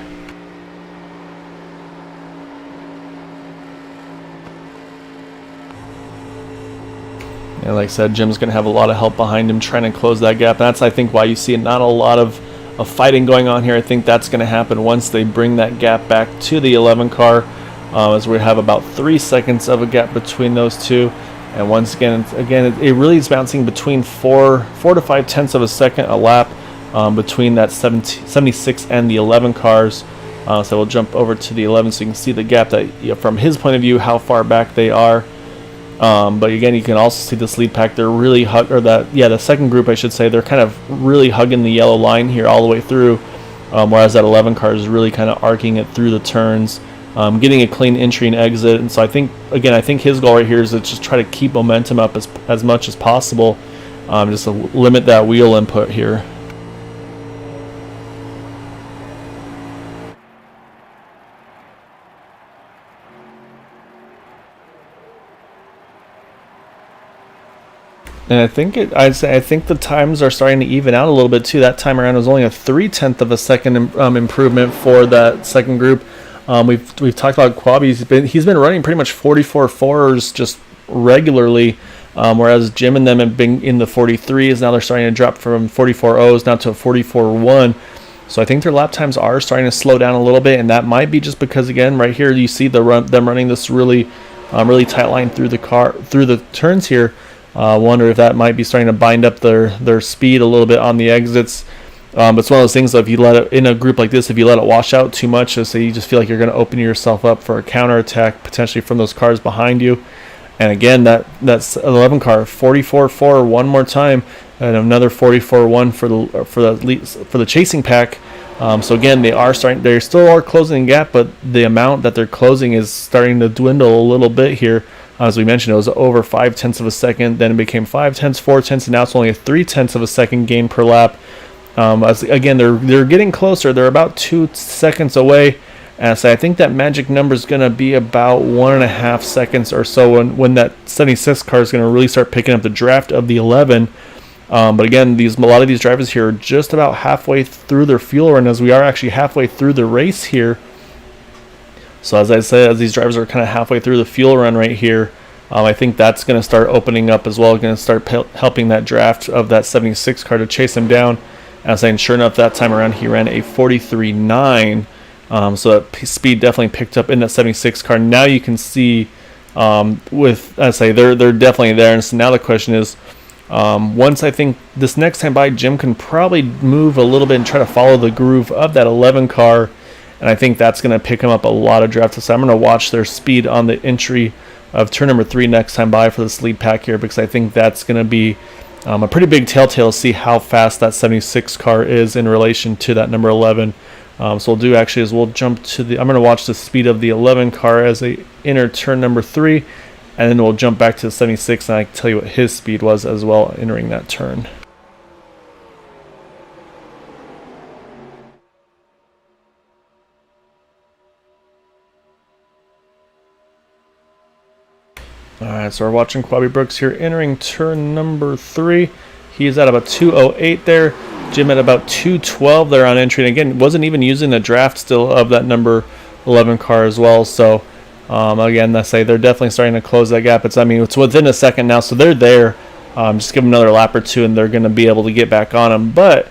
And like I said, Jim's going to have a lot of help behind him trying to close that gap. That's, I think, why you see not a lot of fighting going on here. I think that's going to happen once they bring that gap back to the 11 car. As we have about 3 seconds of a gap between those two, and once again, it really is bouncing between 4 to 5 tenths of a second a lap between that 76 and the 11 cars. So we'll jump over to the 11 so you can see the gap that, from his point of view, how far back they are. But again, you can also see this lead pack. They're really the second group, I should say, they're kind of really hugging the yellow line here all the way through, whereas that 11 car is really kind of arcing it through the turns, getting a clean entry and exit. And so I think his goal right here is to just try to keep momentum up as much as possible, just to limit that wheel input here. And I think the times are starting to even out a little bit too. That time around was only a 0.3 of a second improvement for that second group. We've talked about Quabi. He's been running pretty much 44.4s just regularly, whereas Jim and them have been in the 43s. Now they're starting to drop from 44.0s now to a 44.1. So I think their lap times are starting to slow down a little bit, and that might be just because, again, right here you see them running this really tight line through the turns here. Wonder if that might be starting to bind up their speed a little bit on the exits. But it's one of those things that if you let it, in a group like this, if you let it wash out too much, so you just feel like you're going to open yourself up for a counterattack potentially from those cars behind you. And again, that's 11 car 44.4 one more time, and another 44.1 for the chasing pack. So again, they still are closing the gap, but the amount that they're closing is starting to dwindle a little bit here. As we mentioned, it was over 0.5 of a second, then it became 0.5, 4/10, and now it's only a 0.3 of a second gain per lap. Again, they're getting closer. They're about 2 seconds away. And so I think that magic number is going to be about 1.5 seconds or so when that 76 car is going to really start picking up the draft of the 11. But again, a lot of these drivers here are just about halfway through their fuel run, as we are actually halfway through the race here. So as I said, as these drivers are kind of halfway through the fuel run right here, I think that's going to start opening up as well, going to start helping that draft of that 76 car to chase him down. And I'm saying, sure enough, that time around he ran a 43.9, so that speed definitely picked up in that 76 car. Now you can see, they're definitely there. And so now the question is, once I think this next time by, Jim can probably move a little bit and try to follow the groove of that 11 car. And I think that's going to pick him up a lot of drafts. So I'm going to watch their speed on the entry of turn number 3 next time by for this lead pack here, because I think that's going to be a pretty big telltale to see how fast that 76 car is in relation to that number 11. So we'll do actually is we'll jump to I'm going to watch the speed of the 11 car as they enter turn number 3, and then we'll jump back to the 76 and I can tell you what his speed was as well entering that turn. Alright, so we're watching Quabi Brooks here entering turn number 3. He's at about 2:08 there. Jim at about 2:12 there on entry. And again, wasn't even using the draft still of that number 11 car as well. So again, I say they're definitely starting to close that gap. It's within a second now, so they're there. Just give them another lap or two, and they're going to be able to get back on him. But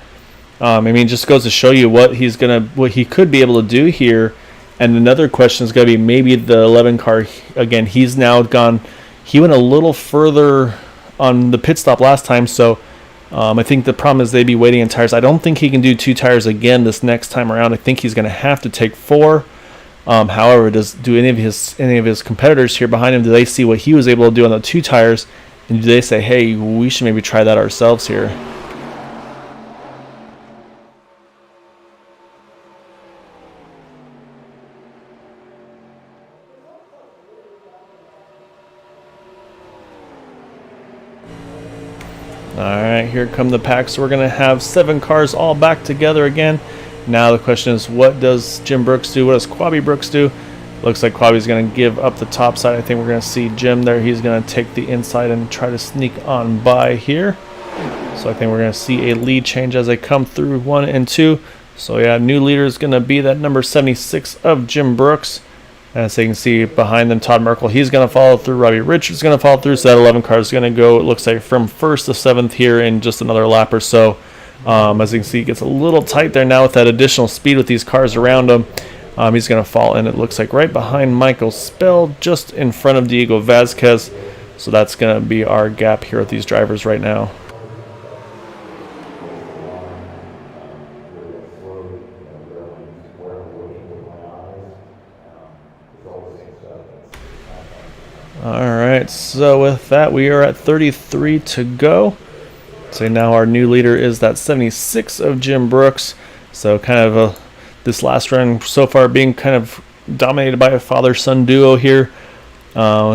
just goes to show you what he could be able to do here. And another question is going to be maybe the 11 car again. He's now gone. He went a little further on the pit stop last time, so I think the problem is they'd be waiting on tires. I don't think he can do 2 tires again this next time around. I think he's going to have to take 4. However, do any of his competitors here behind him, do they see what he was able to do on the 2 tires, and do they say, hey, we should maybe try that ourselves here? Alright, here come the packs. So we're going to have 7 cars all back together again. Now the question is, what does Jim Brooks do? What does Quabi Brooks do? Looks like Quabi's going to give up the top side. I think we're going to see Jim there. He's going to take the inside and try to sneak on by here. So I think we're going to see a lead change as they come through 1 and 2. So yeah, new leader is going to be that number 76 of Jim Brooks. As you can see behind them, Todd Merkel, he's going to follow through. Robbie Richards is going to follow through. So that 11 car is going to go, it looks like, from 1st to 7th here in just another lap or so. As you can see, it gets a little tight there now with that additional speed with these cars around him. He's going to fall in, it looks like, right behind Michael Spell, just in front of Diego Vasquez. So that's going to be our gap here with these drivers right now. Alright, so So with that, we are at 33 to go. So now our new leader is that 76 of Jim Brooks. So kind of this last run so far being kind of dominated by a father-son duo here.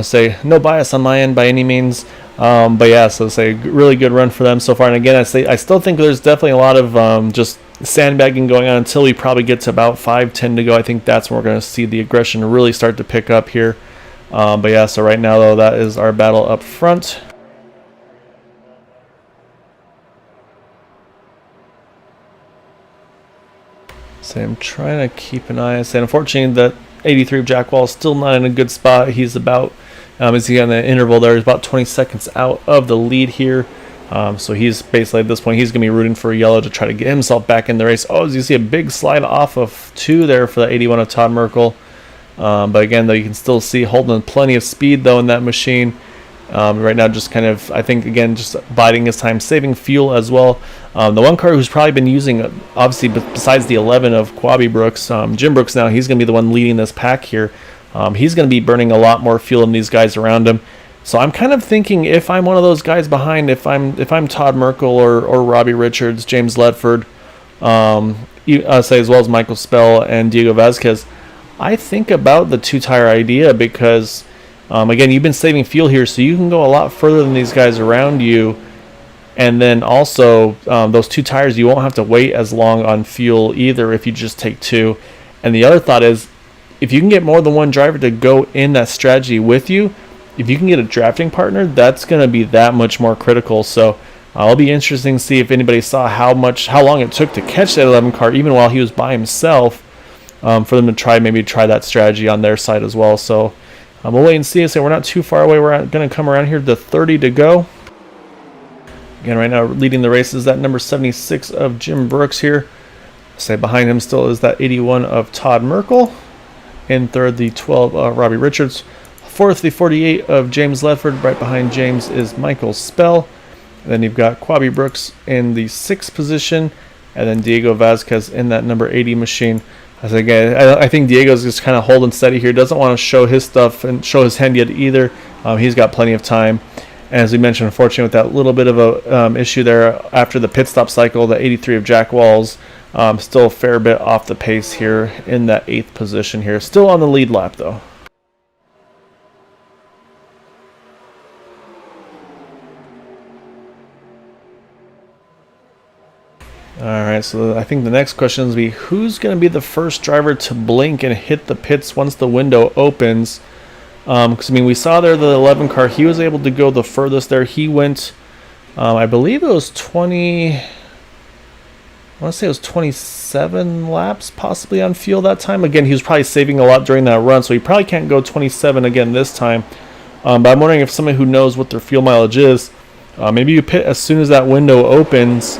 Say no bias on my end by any means. But yeah, so say really good run for them so far. And again, I still think there's definitely a lot of just sandbagging going on until we probably get to about 5-10 to go. I think that's when we're going to see the aggression really start to pick up here. But yeah, so right now though, that is our battle up front. So I'm trying to keep an eye. So unfortunately, that 83 of Jack Wall is still not in a good spot. He's about, as he on the interval there, he's about 20 seconds out of the lead here. So he's basically at this point, he's going to be rooting for a yellow to try to get himself back in the race. Oh, as you see a big slide off of 2 there for the 81 of Todd Merkel. But again, though, you can still see holding plenty of speed, though, in that machine. Right now, just kind of, I think, again, just biding his time, saving fuel as well. The one car who's probably been using, obviously, besides the 11 of Quabi Brooks, Jim Brooks now, he's going to be the one leading this pack here. He's going to be burning a lot more fuel than these guys around him. So I'm kind of thinking if I'm one of those guys behind, if I'm Todd Merkel or Robbie Richards, James Ledford, say as well as Michael Spell and Diego Vazquez, I think about the 2-tire idea because, again, you've been saving fuel here, so you can go a lot further than these guys around you. And then also, those 2 tires, you won't have to wait as long on fuel either if you just take 2. And the other thought is, if you can get more than one driver to go in that strategy with you, if you can get a drafting partner, that's going to be that much more critical. So it'll be interesting to see if anybody saw how long it took to catch that 11 car, even while he was by himself, for them to maybe try that strategy on their side as well. So we'll wait and see. So we're not too far away. We're going to come around here to 30 to go. Again, right now leading the race is that number 76 of Jim Brooks here. Say behind him still is that 81 of Todd Merkel. In third, the 12 of Robbie Richards. Fourth, the 48 of James Ledford. Right behind James is Michael Spell. And then you've got Quabi Brooks in the 6th position. And then Diego Vazquez in that number 80 machine. As again, I think Diego's just kind of holding steady here. Doesn't want to show his stuff and show his hand yet either. He's got plenty of time. And as we mentioned, unfortunately, with that little bit of a issue there after the pit stop cycle, the 83 of Jack Walls, still a fair bit off the pace here in that 8th position here. Still on the lead lap, though. Alright, so I think the next question is who's going to be the first driver to blink and hit the pits once the window opens? Because, I mean, we saw there the 11 car. He was able to go the furthest there. He went, I believe it was 20... I want to say it was 27 laps possibly on fuel that time. Again, he was probably saving a lot during that run, so he probably can't go 27 again this time. But I'm wondering if somebody who knows what their fuel mileage is, maybe you pit as soon as that window opens,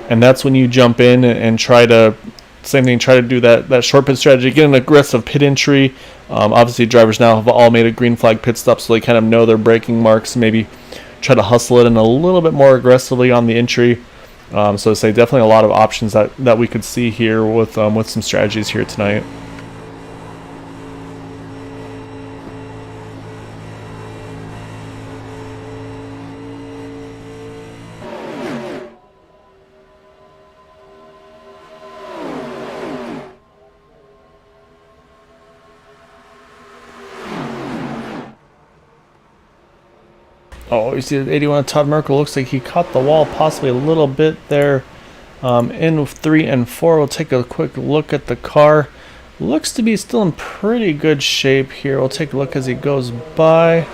and that's when you jump in and try to, same thing, try to do that short pit strategy, get an aggressive pit entry. Obviously, drivers now have all made a green flag pit stop, so they kind of know their braking marks. Maybe try to hustle it in a little bit more aggressively on the entry. So say definitely a lot of options that we could see here with some strategies here tonight. Oh, you see 81 Todd Merkel. Looks like he caught the wall possibly a little bit there in 3 and 4. We'll take a quick look at the car. Looks to be still in pretty good shape here. We'll take a look as he goes by.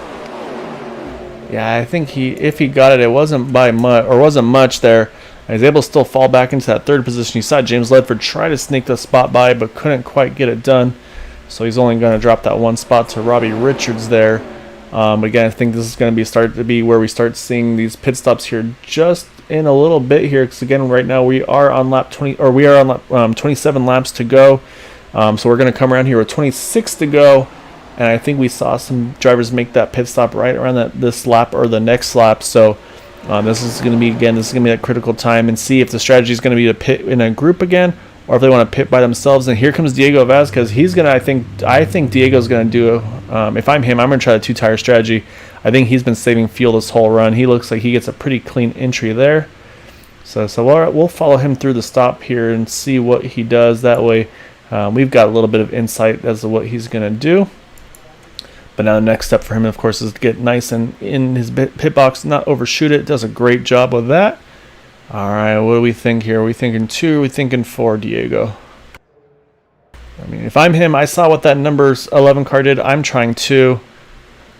Yeah, I think if he got it, it wasn't by much, or wasn't much there. He's able to still fall back into that 3rd position. You saw James Ledford try to sneak the spot by, but couldn't quite get it done. So he's only going to drop that 1 spot to Robbie Richards there. Again, I think this is going to start to be where we start seeing these pit stops here just in a little bit here. Because again, right now we are on lap 20, or we are on lap 27 laps to go. So we're going to come around here with 26 to go, and I think we saw some drivers make that pit stop right around this lap or the next lap. So this is going to be that critical time and see if the strategy is going to be to pit in a group again, or if they want to pit by themselves. And here comes Diego Vasquez. He's gonna, I think Diego's gonna do. If I'm him, I'm gonna try the 2-tire strategy. I think he's been saving fuel this whole run. He looks like he gets a pretty clean entry there. So we'll follow him through the stop here and see what he does. That way, we've got a little bit of insight as to what he's gonna do. But now the next step for him, of course, is to get nice and in his pit box, not overshoot it. Does a great job with that. All right, what do we think here? Are we thinking 2? Or are we thinking 4, Diego? I mean, if I'm him, I saw what that number 11 car did. I'm trying 2.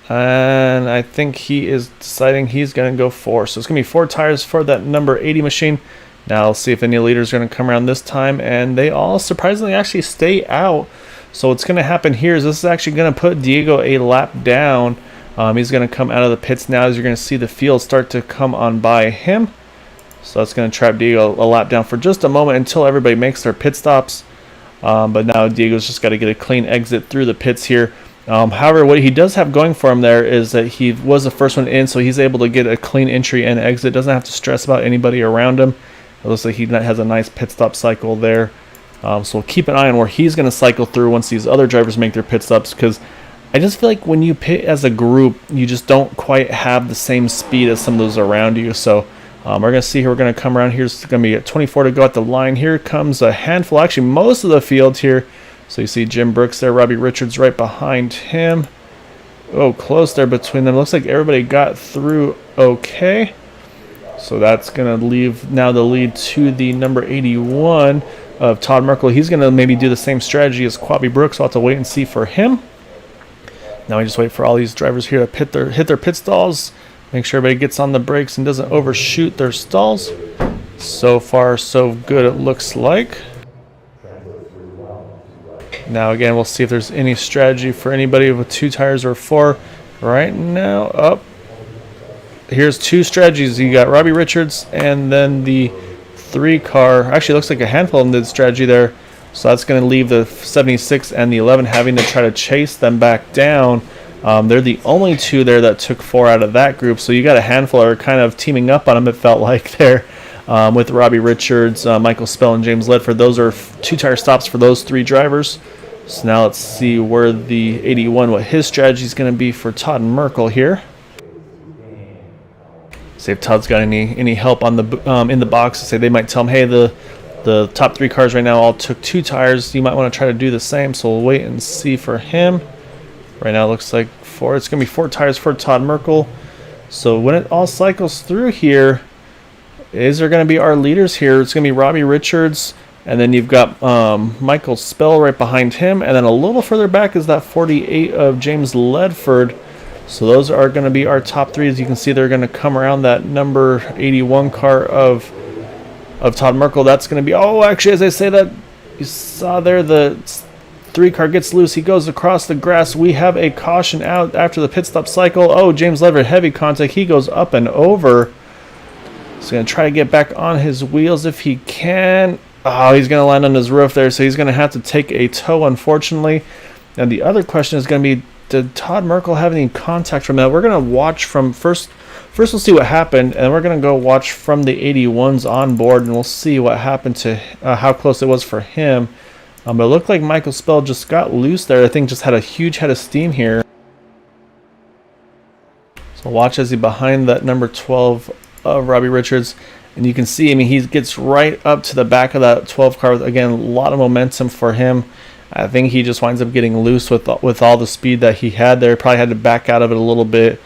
And I think he is deciding he's going to go 4. So it's going to be 4 tires for that number 80 machine. Now let's see if any leaders are going to come around this time. And they all surprisingly actually stay out. So what's going to happen here is this is actually going to put Diego a lap down. He's going to come out of the pits now as you're going to see the field start to come on by him. So that's going to trap Diego a lap down for just a moment until everybody makes their pit stops. But now Diego's just got to get a clean exit through the pits here. However, what he does have going for him there is that he was the first one in, so he's able to get a clean entry and exit. Doesn't have to stress about anybody around him. It looks like he has a nice pit stop cycle there. So we'll keep an eye on where he's going to cycle through once these other drivers make their pit stops, because I just feel like when you pit as a group, you just don't quite have the same speed as some of those around you. So we're going to see here. We're going to come around here. It's going to be at 24 to go at the line. Here comes a handful, actually most of the field here. So you see Jim Brooks there, Robbie Richards right behind him. Oh, close there between them. Looks like everybody got through okay. So that's going to leave now the lead to the number 81 of Todd Merkel. He's going to maybe do the same strategy as Quabi Brooks. So I'll have to wait and see for him. Now we just wait for all these drivers here to hit their pit stalls. Make sure everybody gets on the brakes and doesn't overshoot their stalls. So far, so good, it looks like. Now again, we'll see if there's any strategy for anybody with 2 tires or 4. Right now, here's 2 strategies. You got Robbie Richards and then the 3 car. Actually, looks like a handful of them did strategy there. So that's going to leave the 76 and the 11 having to try to chase them back down. They're the only 2 there that took 4 out of that group. So you got a handful that are kind of teaming up on them, it felt like there, with Robbie Richards, Michael Spell, and James Ledford. Those are 2-tire stops for those 3 drivers. So now let's see where the 81, what his strategy is going to be for Todd Merkel here. See if Todd's got any help on the in the box. Say they might tell him, hey, the top 3 cars right now all took 2 tires. You might want to try to do the same. So we'll wait and see for him. Right now it looks like 4. It's going to be 4 tires for Todd Merkel. So when it all cycles through here, is there going to be our leaders here? It's going to be Robbie Richards, and then you've got Michael Spell right behind him, and then a little further back is that 48 of James Ledford. So those are going to be our top 3. As you can see, they're going to come around that number 81 car of Todd Merkel. That's going to be, actually, as I say that, you saw there the 3 car gets loose. He goes across the grass. We have a caution out after the pit stop cycle. James Ledford, heavy contact. He goes up and over. He's going to try to get back on his wheels if he can. He's going to land on his roof there, so he's going to have to take a tow, unfortunately. And the other question is going to be, did Todd Merkel have any contact from that? We're going to watch from first we'll see what happened, and we're going to go watch from the 81s on board, and we'll see what happened to how close it was for him. But it looked like Michael Spell just got loose there. I think just had a huge head of steam here. So watch as he behind that number 12 of Robbie Richards. And you can see, he gets right up to the back of that 12 car. Again, a lot of momentum for him. I think he just winds up getting loose with all the speed that he had there. Probably had to back out of it a little bit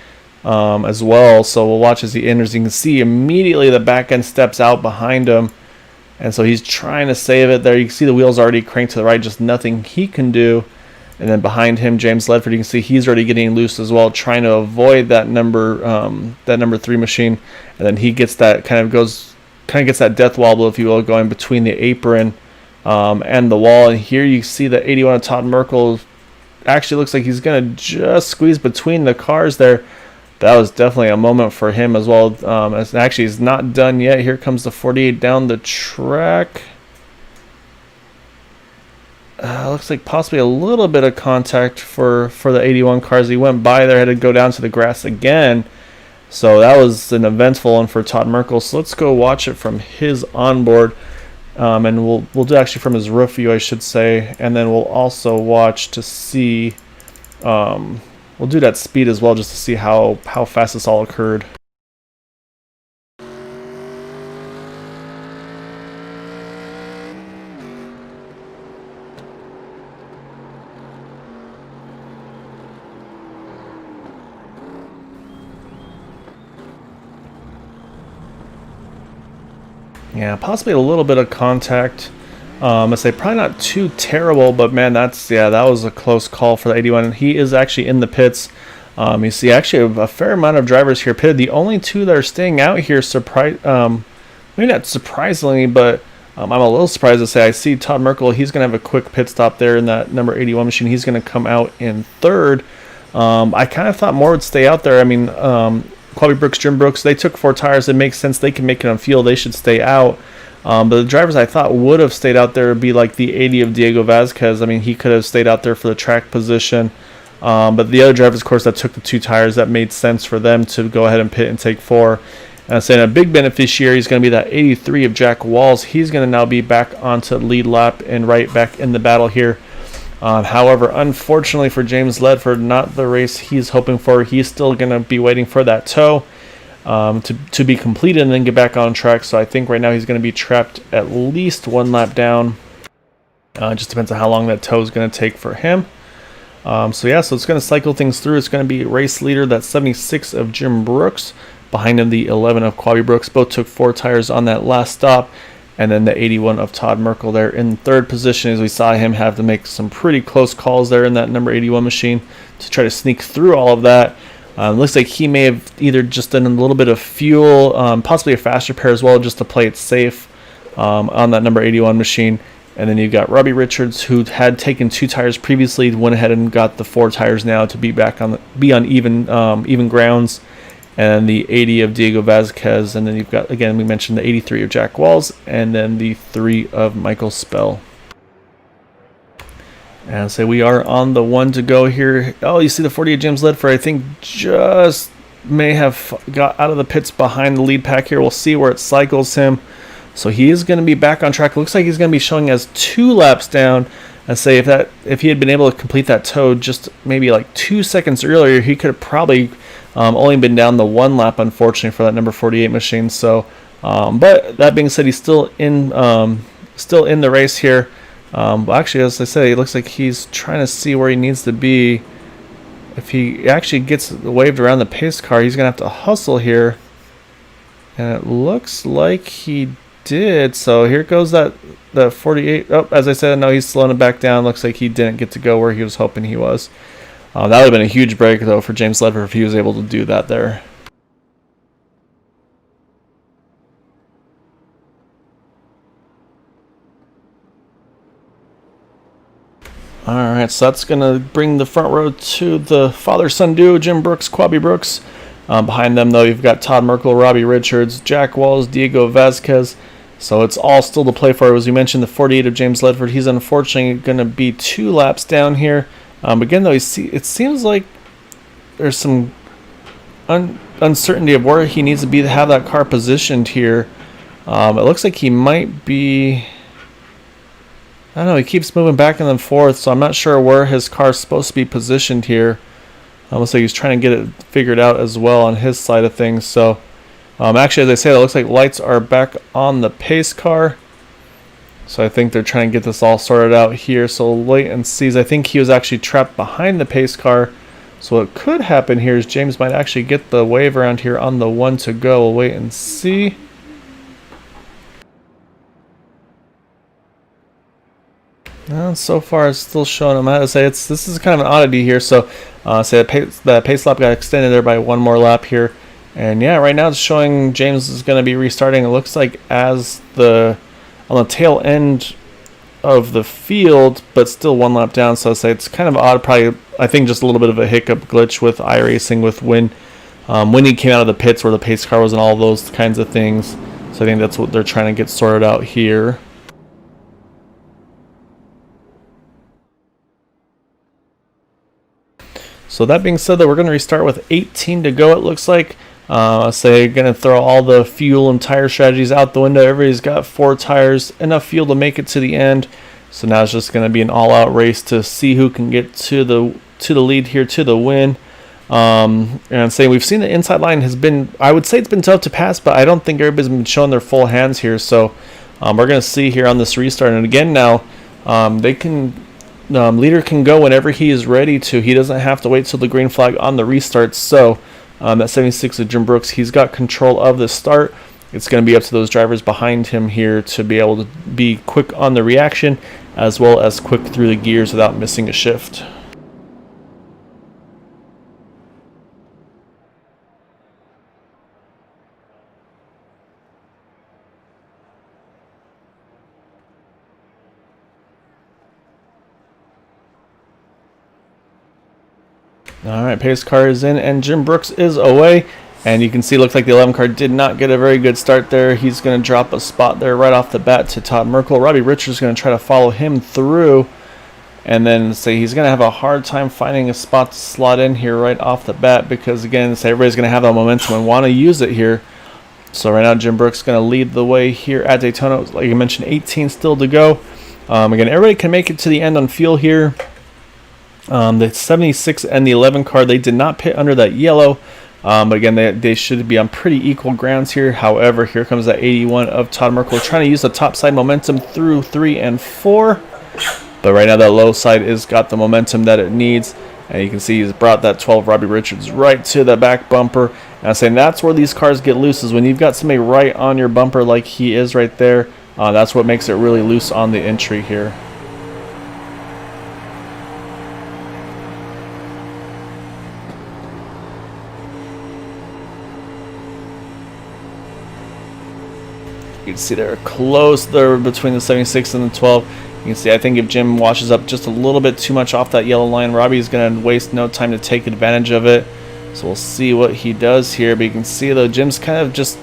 as well. So we'll watch as he enters. You can see immediately the back end steps out behind him. And so he's trying to save it there. You can see the wheels already cranked to the right, just nothing he can do. And then behind him, James Ledford, you can see he's already getting loose as well, trying to avoid that number 3 machine. And then he gets that gets that death wobble, if you will, going between the apron and the wall. And here you see the 81 of Todd Merkel actually looks like he's going to just squeeze between the cars there. That was definitely a moment for him as well. As actually he's not done yet. Here comes the 48 down the track. Looks like possibly a little bit of contact for the 81 cars. He went by there, had to go down to the grass again. So that was an eventful one for Todd Merkel. So let's go watch it from his onboard. and we'll do actually from his roof view, I should say, and then we'll also watch to see. We'll do that speed as well, just to see how fast this all occurred. Yeah, possibly a little bit of contact. I say probably not too terrible, but man, that was a close call for the 81. And he is actually in the pits. You see actually a fair amount of drivers here pitted. The only two that are staying out here, maybe not surprisingly, but I'm a little surprised to say I see Todd Merkel. He's going to have a quick pit stop there in that number 81 machine. He's going to come out in third. I kind of thought more would stay out there. I mean, Quabi Brooks, Jim Brooks, they took 4 tires. It makes sense. They can make it on fuel. They should stay out. But the drivers I thought would have stayed out there would be like the 80 of Diego Vazquez. I mean, he could have stayed out there for the track position. But the other drivers, of course, that took the 2 tires, that made sense for them to go ahead and pit and take 4. And I'm saying a big beneficiary is going to be that 83 of Jack Walls. He's going to now be back onto lead lap and right back in the battle here. However, unfortunately for James Ledford, not the race he's hoping for. He's still going to be waiting for that tow to be completed and then get back on track. So I think right now he's going to be trapped at least 1 lap down. Just depends on how long that tow is going to take for him. So it's going to cycle things through. It's going to be race leader, that's 76 of Jim Brooks. Behind him, the 11 of Quabi Brooks. Both took 4 tires on that last stop. And then the 81 of Todd Merkel there in third position, as we saw him have to make some pretty close calls there in that number 81 machine to try to sneak through all of that. Looks like he may have either just done a little bit of fuel, possibly a faster pair as well, just to play it safe on that number 81 machine. And then you've got Robbie Richards, who had taken 2 tires previously, went ahead and got the 4 tires now to be back on even grounds. And the 80 of Diego Vazquez, and then you've got, again, we mentioned the 83 of Jack Walls, and then the 3 of Michael Spell. And so we are on the 1 to go here. Oh, you see the 48 James Ledford, I think, just may have got out of the pits behind the lead pack here. We'll see where it cycles him. So he is going to be back on track. It looks like he's going to be showing as 2 laps down. And say if he had been able to complete that tow just maybe like 2 seconds earlier, he could have probably only been down the 1 lap, unfortunately, for that number 48 machine. So, but that being said, he's still in the race here. But actually, as I said, it looks like he's trying to see where he needs to be. If he actually gets waved around the pace car, he's gonna have to hustle here. And it looks like he did. So here goes that 48. Oh, as I said, no, he's slowing it back down. Looks like he didn't get to go where he was hoping he was. That would have been a huge break, though, for James Ledford if he was able to do that there. Alright, so that's going to bring the front row to the father-son duo, Jim Brooks, Quabi Brooks. Behind them, though, you've got Todd Merkel, Robbie Richards, Jack Walls, Diego Vazquez. So it's all still to play for. As we mentioned, the 48 of James Ledford, he's unfortunately going to be 2 laps down here. Again, though, it seems like there's some uncertainty of where he needs to be to have that car positioned here. It looks like he might be... I don't know, he keeps moving back and then forth, so I'm not sure where his car's supposed to be positioned here. Looks like he's trying to get it figured out as well on his side of things. So, actually, as I said, it looks like lights are back on the pace car. So I think they're trying to get this all sorted out here. So we'll wait and see. I think he was actually trapped behind the pace car. So what could happen here is James might actually get the wave around here on the 1 to go. We'll wait and see. Well, so far it's still showing him. I have to say this is kind of an oddity here. So say the pace lap got extended there by 1 more lap here. And yeah, right now it's showing James is going to be restarting. It looks like as on the tail end of the field, but still 1 lap down. So I say it's kind of odd. Probably, I think, just a little bit of a hiccup glitch with iRacing with when he came out of the pits where the pace car was and all those kinds of things. So I think that's what they're trying to get sorted out here. So that being said, though, we're going to restart with 18 to go, it looks like. I say going to throw all the fuel and tire strategies out the window. Everybody's got 4 tires, enough fuel to make it to the end. So now it's just going to be an all-out race to see who can get to the lead here, to the win. And say we've seen the inside line has been, I would say it's been tough to pass, but I don't think everybody's been showing their full hands here. So we're going to see here on this restart. And again now, leader can go whenever he is ready to. He doesn't have to wait till the green flag on the restart. So that 76 of Jim Brooks, he's got control of the start. It's going to be up to those drivers behind him here to be able to be quick on the reaction as well as quick through the gears without missing a shift. All right, pace car is in and Jim Brooks is away. And you can see, looks like the 11 car did not get a very good start there. He's going to drop a spot there right off the bat to Todd Merkel. Robbie Richards is going to try to follow him through. And then say he's going to have a hard time finding a spot to slot in here right off the bat because, again, say everybody's going to have that momentum and want to use it here. So right now Jim Brooks is going to lead the way here at Daytona. Like you mentioned, 18 still to go. Again, everybody can make it to the end on fuel here. The 76 and the 11 car, they did not pit under that yellow. But again, they should be on pretty equal grounds here. However, here comes that 81 of Todd Merkel trying to use the top side momentum through 3 and 4. But right now that low side is got the momentum that it needs. And you can see he's brought that 12 Robbie Richards right to the back bumper. And I'm saying that's where these cars get loose, is when you've got somebody right on your bumper like he is right there. That's what makes it really loose on the entry here. You can see they're close there between the 76 and the 12. You can see, I think if Jim washes up just a little bit too much off that yellow line, Robbie's going to waste no time to take advantage of it. So we'll see what he does here. But you can see, though, Jim's kind of just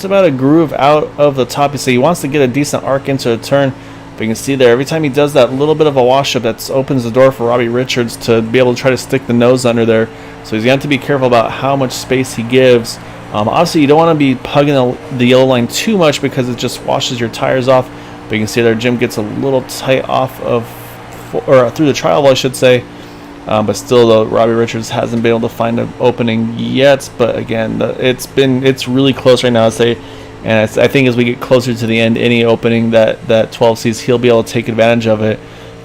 about a groove out of the top. You see, he wants to get a decent arc into a turn. But you can see there, every time he does that little bit of a wash up, that opens the door for Robbie Richards to be able to try to stick the nose under there. So he's going to have to be careful about how much space he gives. Obviously, you don't want to be hugging the yellow line too much because it just washes your tires off. But you can see there, Jim gets a little tight off of, or through the trial, I should say. But still, though, Robbie Richards hasn't been able to find an opening yet. But again, it's really close right now, I say. And I think as we get closer to the end, any opening that 12 sees, he'll be able to take advantage of it.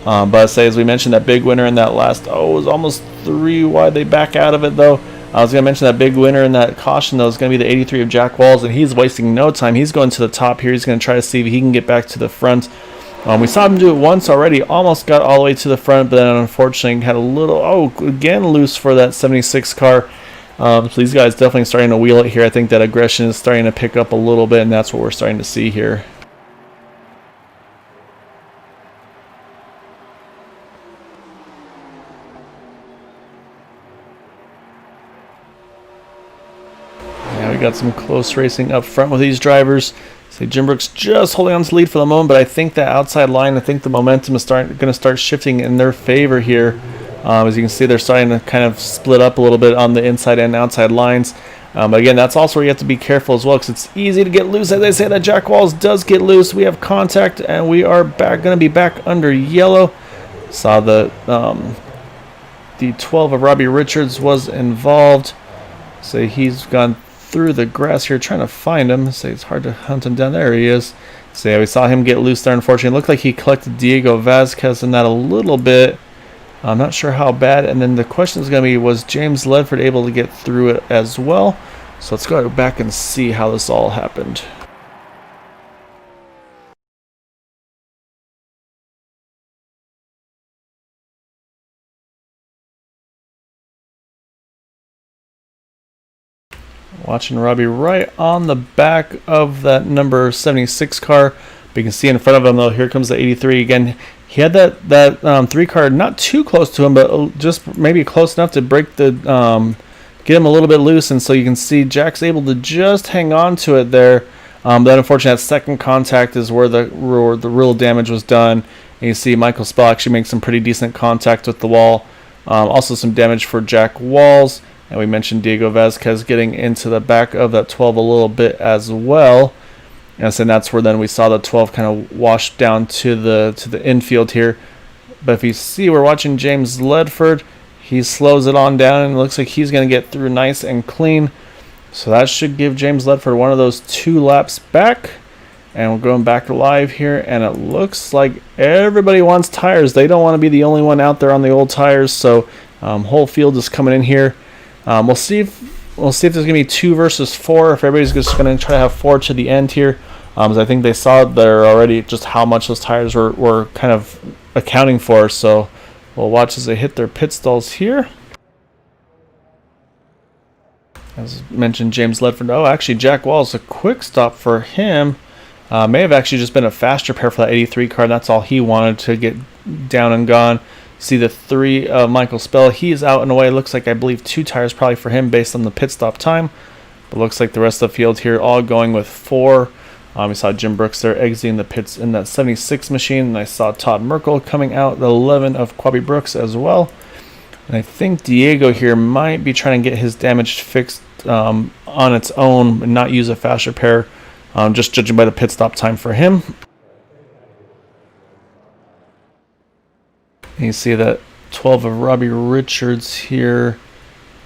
But I say, as we mentioned, that big winner in that last, it was almost 3 wide. They back out of it, though. I was going to mention that big winner in that caution, though, is going to be the 83 of Jack Walls, and he's wasting no time. He's going to the top here. He's going to try to see if he can get back to the front. We saw him do it once already, almost got all the way to the front, but then unfortunately had a little, again, loose for that 76 car. So these guys definitely starting to wheel it here. I think that aggression is starting to pick up a little bit, and that's what we're starting to see here. We got some close racing up front with these drivers. See, Jim Brooks just holding on to the lead for the moment, but I think that outside line, I think the momentum is going to start shifting in their favor here. As you can see, they're starting to kind of split up a little bit on the inside and outside lines. But again, that's also where you have to be careful as well, because it's easy to get loose. As I say, that Jack Walls does get loose. We have contact, and we are going to be back under yellow. Saw the 12 of Robbie Richards was involved. So he's gone through the grass here trying to find him. So it's hard to hunt him down. There he is. So yeah, we saw him get loose there, unfortunately. It looked like he collected Diego Vasquez in that a little bit. I'm not sure how bad. And then the question is going to be, was James Ledford able to get through it as well? So let's go back and see how this all happened. Watching Robbie right on the back of that number 76 car. But you can see in front of him, though, here comes the 83 again. He had that 3 car not too close to him, but just maybe close enough to break the get him a little bit loose. And so you can see Jack's able to just hang on to it there. But unfortunately, that second contact is where the real damage was done. And you see Michael Spell actually make some pretty decent contact with the wall. Also some damage for Jack Walls. And we mentioned Diego Vasquez getting into the back of that 12 a little bit as well. And so that's where then we saw the 12 kind of wash down to the infield here. But if you see, we're watching James Ledford. He slows it on down and it looks like he's going to get through nice and clean. So that should give James Ledford one of those 2 laps back. And we're going back live here, and it looks like everybody wants tires. They don't want to be the only one out there on the old tires. So whole field is coming in here. We'll see if there's going to be 2 versus 4. If everybody's just going to try to have 4 to the end here. As I think they saw there already just how much those tires were kind of accounting for. So we'll watch as they hit their pit stalls here. As mentioned, James Ledford. Oh, actually, Jack Walls, a quick stop for him. May have actually just been a faster pair for that 83 car. That's all he wanted to get down and gone. See the 3 of Michael Spell. He's out and away. Looks like, I believe, 2 tires probably for him based on the pit stop time. But looks like the rest of the field here all going with 4. We saw Jim Brooks there exiting the pits in that 76 machine. And I saw Todd Merkel coming out, the 11 of Quabi Brooks as well. And I think Diego here might be trying to get his damage fixed on its own and not use a faster pair. Just judging by the pit stop time for him. And you see that 12 of Robbie Richards here.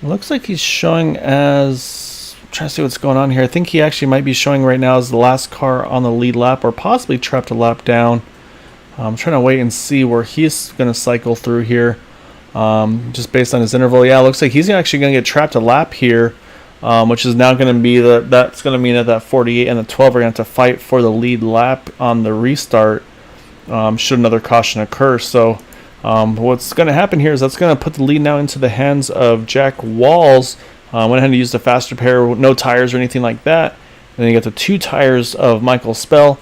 Looks like he's showing as... I'm trying to see what's going on here. I think he actually might be showing right now as the last car on the lead lap, or possibly trapped a lap down. I'm trying to wait and see where he's going to cycle through here. Just based on his interval. Yeah, it looks like he's actually going to get trapped a lap here. Which is now going to be that's going to mean that 48 and the 12 are going to have to fight for the lead lap on the restart should another caution occur. So what's going to happen here is that's going to put the lead now into the hands of Jack Walls. Went ahead and used a faster pair, no tires or anything like that. And then you got the 2 tires of Michael Spell,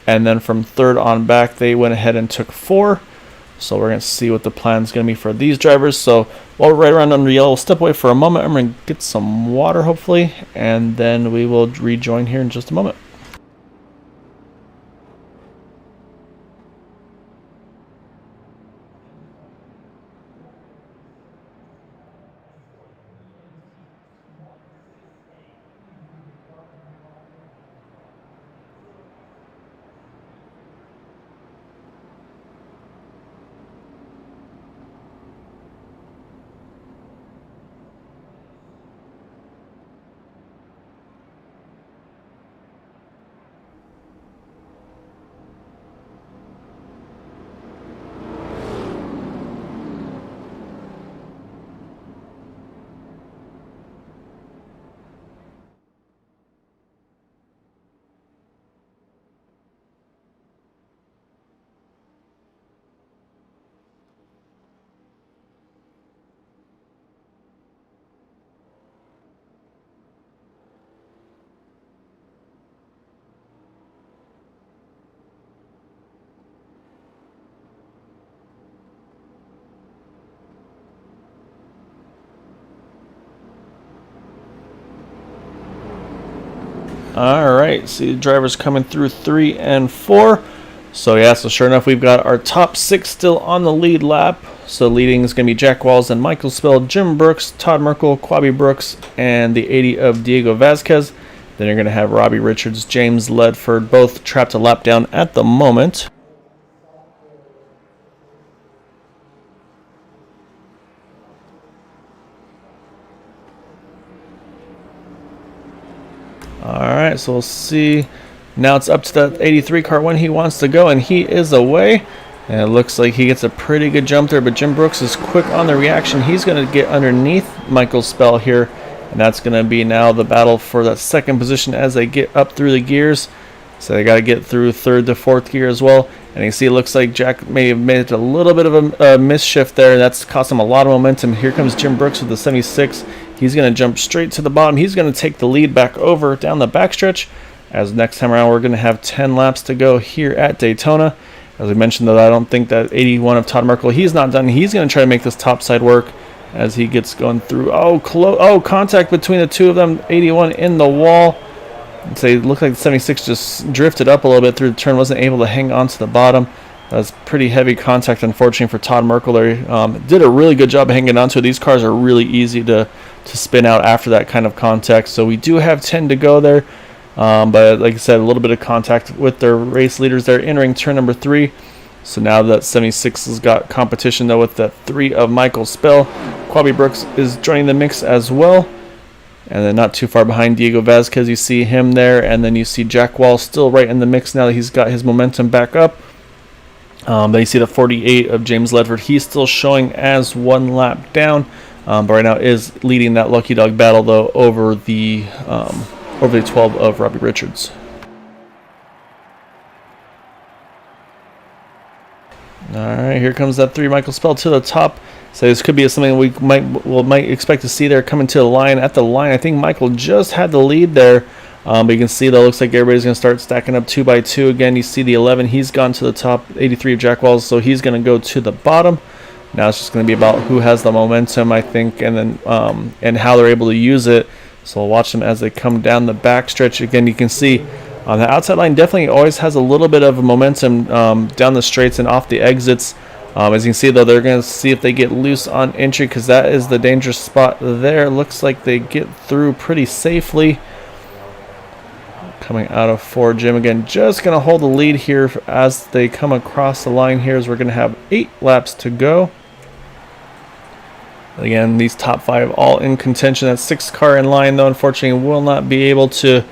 and then from 3rd on back they went ahead and took 4. So we're going to see what the plan is going to be for these drivers. So while we're right around under yellow, we'll step away for a moment. I'm going to get some water, hopefully, and then we will rejoin here in just a moment. All right, see the drivers coming through 3 and 4. So yeah, so sure enough, we've got our top 6 still on the lead lap. So leading is going to be Jack Walls and Michael Spell, Jim Brooks, Todd Merkel, Quabi Brooks, and the 80 of Diego Vasquez. Then you're going to have Robbie Richards, James Ledford, both trapped a lap down at the moment. Alright, so we'll see. Now it's up to that 83 car when he wants to go, and he is away. And it looks like he gets a pretty good jump there, but Jim Brooks is quick on the reaction. He's going to get underneath Michael Spell here, and that's going to be now the battle for that 2nd position as they get up through the gears. So they got to get through 3rd to 4th gear as well. And you see it looks like Jack may have made a little bit of a misshift there. That's cost him a lot of momentum. Here comes Jim Brooks with the 76. He's going to jump straight to the bottom. He's going to take the lead back over down the backstretch. As next time around, we're going to have 10 laps to go here at Daytona. As we mentioned, though, I don't think that 81 of Todd Merkel, he's not done. He's going to try to make this top side work as he gets going through. Oh, contact between the 2 of them. 81 in the wall. So it looked like the 76 just drifted up a little bit through the turn, wasn't able to hang on to the bottom. That was pretty heavy contact, unfortunately, for Todd Merkel there. Did a really good job hanging on to it. These cars are really easy to to spin out after that kind of contact. So we do have 10 to go there. But like I said, a little bit of contact with their race leaders there entering turn number 3. So now that 76 has got competition though with the 3 of Michael Spell. Quabi Brooks is joining the mix as well. And then not too far behind Diego Vasquez, you see him there. And then you see Jack Wall still right in the mix now that he's got his momentum back up. Then you see the 48 of James Ledford. He's still showing as 1 lap down. But right now is leading that Lucky Dog battle though over the 12 of Robbie Richards. Alright, here comes that 3 Michael Spell to the top. So this could be something we might expect to see there coming to the line. At the line, I think Michael just had the lead there. But you can see though, looks like everybody's going to start stacking up 2 by 2 again. You see the 11, he's gone to the top, 83 of Jack Walls, so he's going to go to the bottom. Now it's just going to be about who has the momentum, I think, and then and how they're able to use it. So we'll watch them as they come down the back stretch. Again, you can see on the outside line definitely always has a little bit of a momentum down the straights and off the exits. As you can see, though, they're going to see if they get loose on entry because that is the dangerous spot there. Looks like they get through pretty safely. Coming out of 4, Jim again, just going to hold the lead here as they come across the line here as we're going to have 8 laps to go. Again, these top 5 all in contention. That 6th car in line, though, unfortunately, will not be able to,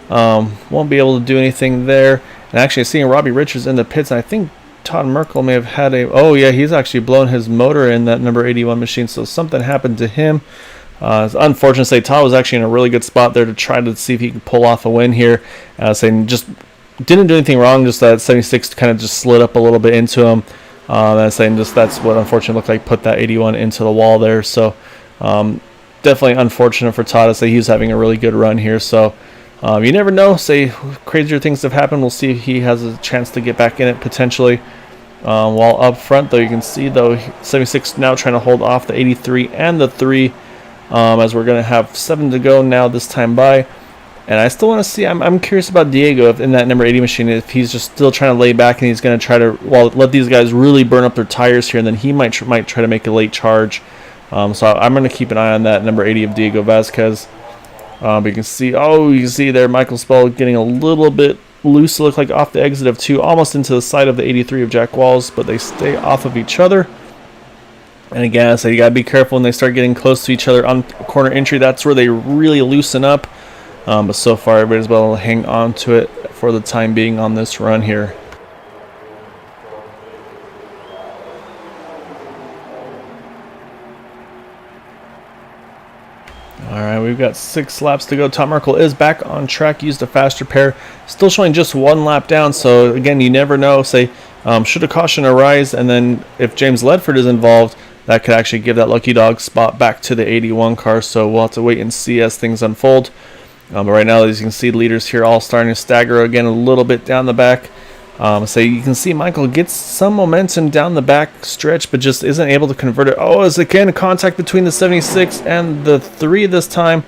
won't be able to do anything there. And actually, seeing Robbie Richards in the pits, and I think Todd Merkel may have had a, oh yeah, he's actually blown his motor in that number 81 machine, so something happened to him. It's unfortunate to say Todd was actually in a really good spot there to try to see if he could pull off a win here. Saying just didn't do anything wrong, just that 76 kind of just slid up a little bit into him. Saying just that's what unfortunately looked like put that 81 into the wall there. So definitely unfortunate for Todd to say he's having a really good run here. So you never know. Say crazier things have happened. We'll see if he has a chance to get back in it potentially. While up front though, you can see though 76 now trying to hold off the 83 and the 3 as we're going to have 7 to go now this time by. And I still want to see, I'm curious about Diego if in that number 80 machine, if he's just still trying to lay back and he's going to try to let these guys really burn up their tires here, and then he might try to make a late charge. So I'm going to keep an eye on that number 80 of Diego Vasquez. But you can see there Michael Spell getting a little bit loose, look like off the exit of 2, almost into the side of the 83 of Jack Walls, but they stay off of each other. And again, so you got to be careful when they start getting close to each other on corner entry. That's where they really loosen up. But so far, everybody's able to hang on to it for the time being on this run here. Alright, we've got 6 laps to go. Tom Merkel is back on track, used a faster pair. Still showing just 1 lap down, so again, you never know. Say, should a caution arise, and then if James Ledford is involved, that could actually give that Lucky Dog spot back to the 81 car, so we'll have to wait and see as things unfold. But right now, as you can see, leaders here all starting to stagger again a little bit down the back. So you can see Michael gets some momentum down the back stretch, but just isn't able to convert it. Oh, it's again a contact between the 76 and the 3 this time.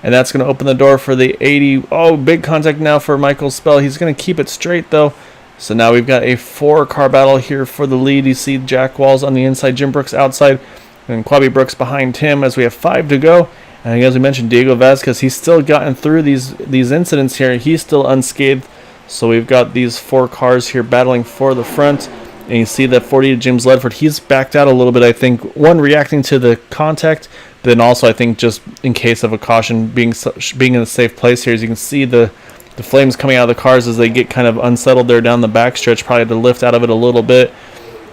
And that's going to open the door for the 80. Oh, big contact now for Michael Spell. He's going to keep it straight, though. So now we've got a 4-car battle here for the lead. You see Jack Walls on the inside, Jim Brooks outside, and Quabi Brooks behind him as we have 5 to go. And as we mentioned, Diego Vasquez, he's still gotten through these incidents here. He's still unscathed. So we've got these 4 cars here battling for the front. And you see that 40 James Ledford, he's backed out a little bit, I think. One, reacting to the contact, but then also I think just in case of a caution, being in a safe place here. As you can see the flames coming out of the cars as they get kind of unsettled there down the backstretch, probably had to lift out of it a little bit.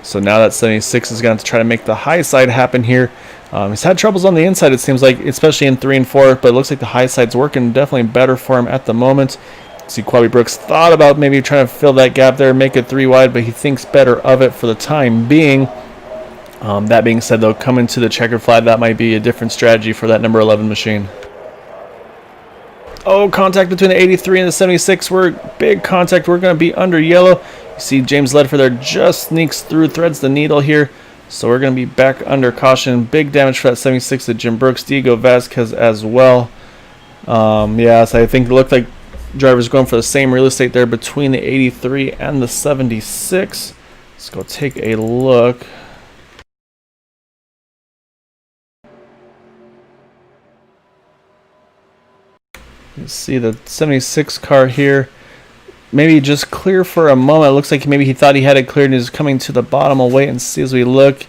So now that 76 is going to try to make the high side happen here. He's had troubles on the inside, it seems like, especially in 3 and 4, but it looks like the high side's working definitely better for him at the moment. See, Quabi Brooks thought about maybe trying to fill that gap there, make it 3 wide, but he thinks better of it for the time being. That being said, though, coming to the checkered flag, that might be a different strategy for that number 11 machine. Oh, contact between the 83 and the 76. Big contact. We're going to be under yellow. You see James Ledford there just sneaks through, threads the needle here. So we're going to be back under caution. Big damage for that 76 to Jim Brooks, Diego Vasquez as well. So I think it looked like drivers going for the same real estate there between the 83 and the 76. Let's go take a look. You see the 76 car here. Maybe just clear for a moment. It looks like maybe he thought he had it cleared and is coming to the bottom. We'll wait and see as we look.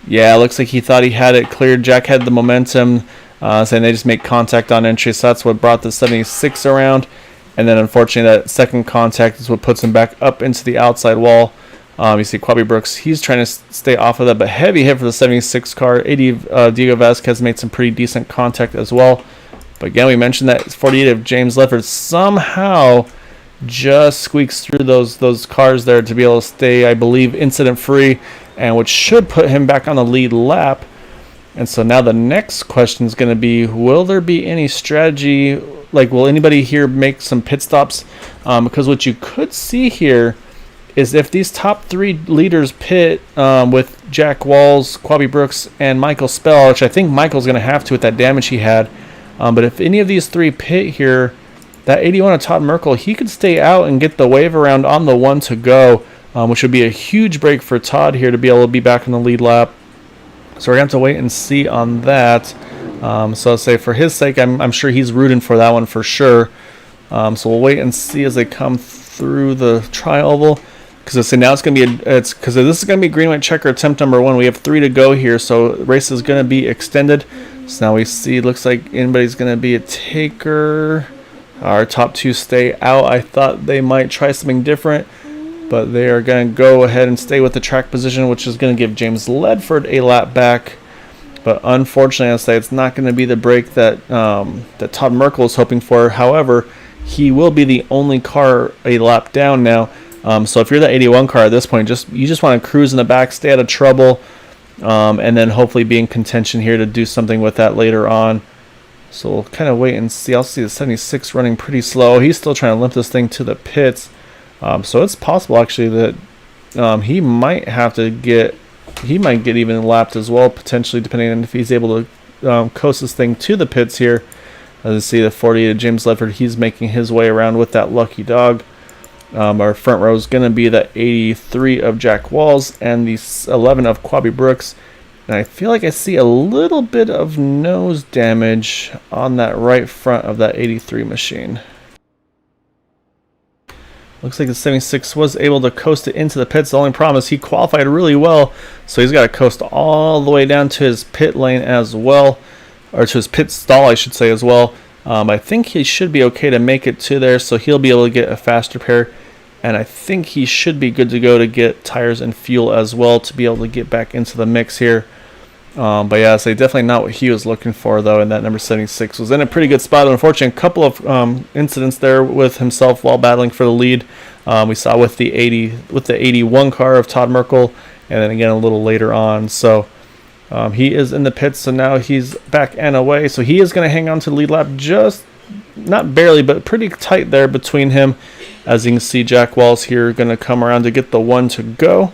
Yeah, it looks like he thought he had it cleared. Jack had the momentum, saying they just make contact on entry. So that's what brought the 76 around. And then unfortunately that second contact is what puts him back up into the outside wall. You see Quabi Brooks, he's trying to stay off of that, but heavy hit for the 76 car. Diego Vasquez made some pretty decent contact as well. But again, we mentioned that 48 of James Ledford somehow just squeaks through those cars there to be able to stay, I believe, incident free, and which should put him back on the lead lap. And so now the next question is going to be, will there be any strategy, like will anybody here make some pit stops? Because what you could see here is if these top three leaders pit with Jack Walls, Quabi Brooks, and Michael Spell, which I think Michael's going to have to with that damage he had, but if any of these three pit here, that 81 of Todd Merkel, he could stay out and get the wave around on the one to go, which would be a huge break for Todd here to be able to be back in the lead lap. So we're going to have to wait and see on that. So I'll say for his sake, I'm sure he's rooting for that one for sure. So we'll wait and see as they come through the tri-oval. Because I say now it's going to be because this is going to be green white checker attempt number 1. We have 3 to go here, so the race is going to be extended. So now we see, looks like anybody's going to be a taker. Our top 2 stay out. I thought they might try something different, but they are going to go ahead and stay with the track position, which is going to give James Ledford a lap back. But unfortunately, I'll say it's not going to be the break that that Todd Merkel is hoping for. However, he will be the only car a lap down now. So if you're that 81 car at this point, you just want to cruise in the back, stay out of trouble, and then hopefully be in contention here to do something with that later on. So we'll kind of wait and see. I'll see the 76 running pretty slow. He's still trying to limp this thing to the pits. So it's possible actually that he might get even lapped as well, potentially, depending on if he's able to coast this thing to the pits here. As you see, the 48 of James Ledford, he's making his way around with that lucky dog. Our front row is going to be the 83 of Jack Walls and the 11 of Quabi Brooks. And I feel like I see a little bit of nose damage on that right front of that 83 machine. Looks like the 76 was able to coast it into the pits. The only problem is he qualified really well, so he's got to coast all the way down to his pit lane as well, or to his pit stall, I should say, as well. I think he should be okay to make it to there, so he'll be able to get a fast repair. And I think he should be good to go to get tires and fuel as well to be able to get back into the mix here. But yeah, so definitely not what he was looking for, though, and that number 76 was in a pretty good spot. Unfortunately, a couple of incidents there with himself while battling for the lead. We saw with the 81 car of Todd Merkel, and then again a little later on. So he is in the pits, so now he's back and away. So he is going to hang on to the lead lap, just not barely, but pretty tight there between him. As you can see, Jack Walls here going to come around to get the one to go.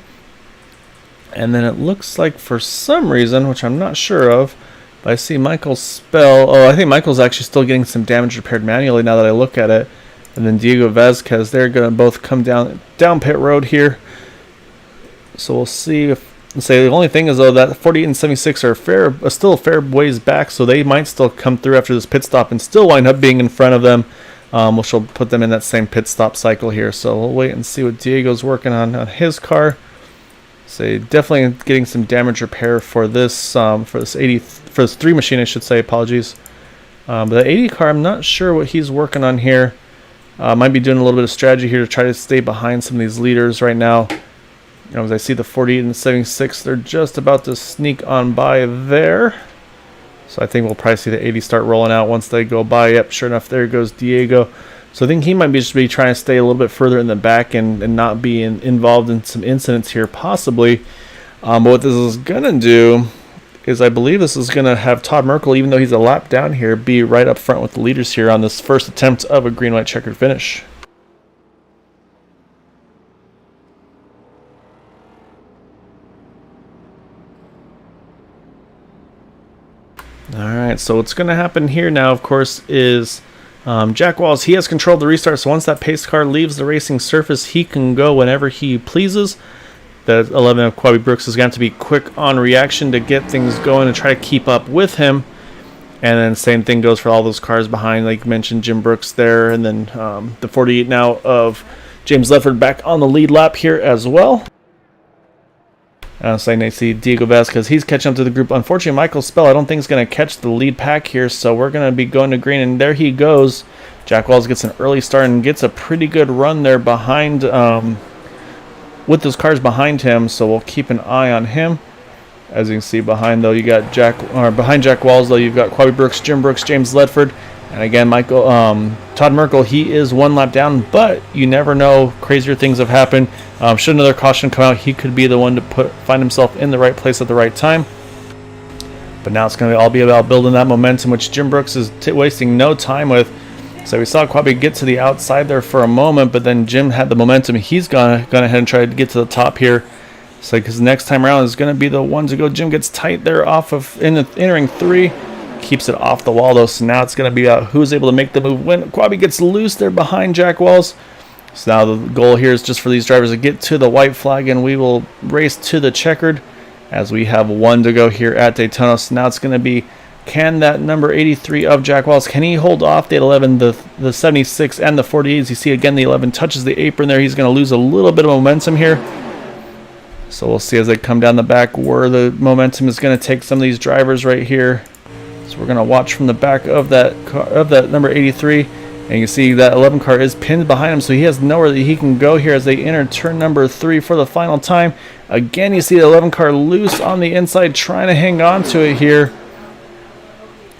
And then it looks like for some reason, which I'm not sure of, but I see Michael Spell. Oh, I think Michael's actually still getting some damage repaired manually now that I look at it. And then Diego Vasquez, they're going to both come down pit road here. So we'll see if, say the only thing is though that 48 and 76 are still a fair ways back, so they might still come through after this pit stop and still wind up being in front of them, which will put them in that same pit stop cycle here. So we'll wait and see what Diego's working on his car. So definitely getting some damage repair for this 3 machine, I should say. Apologies. But the 80 car, I'm not sure what he's working on here. Might be doing a little bit of strategy here to try to stay behind some of these leaders right now. As I see the 48 and 76, they're just about to sneak on by there. So I think we'll probably see the 80 start rolling out once they go by. Yep, sure enough, there goes Diego. So I think he might just be trying to stay a little bit further in the back and not be involved in some incidents here, possibly. But what this is going to do is I believe this is going to have Todd Merkel, even though he's a lap down here, be right up front with the leaders here on this first attempt of a green-white checkered finish. Alright, so what's going to happen here now, of course, is Jack Walls, he has control of the restart, so once that pace car leaves the racing surface, he can go whenever he pleases. The 11 of Quabi Brooks is going to have to be quick on reaction to get things going and try to keep up with him. And then same thing goes for all those cars behind, like you mentioned, Jim Brooks there, and then the 48 now of James Ledford back on the lead lap here as well. So I see Diego Vasquez, he's catching up to the group. Unfortunately, Michael Spell, I don't think is going to catch the lead pack here, so we're going to be going to green, and there he goes. Jack Walls gets an early start and gets a pretty good run there behind, with those cars behind him, so we'll keep an eye on him. As you can see behind, though, you got behind Jack Walls, though, you've got Quabi Brooks, Jim Brooks, James Ledford, and again, Todd Merkel. He is one lap down, but you never know. Crazier things have happened. Should another caution come out, he could be the one to find himself in the right place at the right time. But now it's going to all be about building that momentum, which Jim Brooks is wasting no time with. So we saw Quabi get to the outside there for a moment, but then Jim had the momentum. He's gone ahead and tried to get to the top here. So because next time around is going to be the one to go. Jim gets tight there off of entering 3. Keeps it off the wall, though. So now it's going to be about who's able to make the move. When Quabi gets loose there behind Jack Walls. So now the goal here is just for these drivers to get to the white flag, and we will race to the checkered as we have 1 to go here at Daytona. So now it's going to be, can that number 83 of Jack Walls, can he hold off the 11, the 76, and the 48? As you see again, the 11 touches the apron there. He's going to lose a little bit of momentum here. So we'll see as they come down the back where the momentum is going to take some of these drivers right here. So we're going to watch from the back of that number 83. And you can see that 11 car is pinned behind him, so he has nowhere that he can go here as they enter turn number 3 for the final time. Again, you see the 11 car loose on the inside, trying to hang on to it here.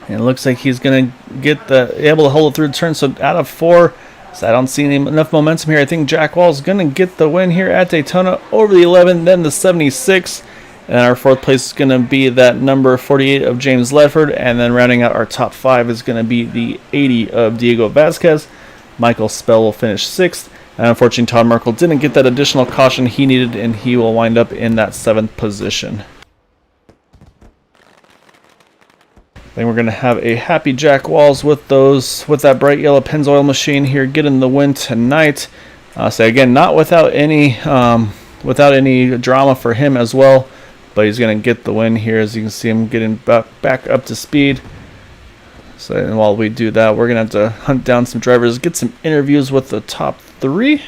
And it looks like he's going to get able to hold it through the turn. So out of 4, so I don't see enough momentum here. I think Jack Wall is going to get the win here at Daytona over the 11, then the 76. And our 4th place is going to be that number 48 of James Ledford. And then rounding out our top 5 is going to be the 80 of Diego Vasquez. Michael Spell will finish 6th. And unfortunately, Todd Merkel didn't get that additional caution he needed, and he will wind up in that 7th position. Then we're going to have a happy Jack Walls with that bright yellow Pennzoil machine here getting the win tonight. So again, not without any drama for him as well, but he's going to get the win here as you can see him getting back up to speed. So and while we do that, we're going to have to hunt down some drivers, get some interviews with the top 3.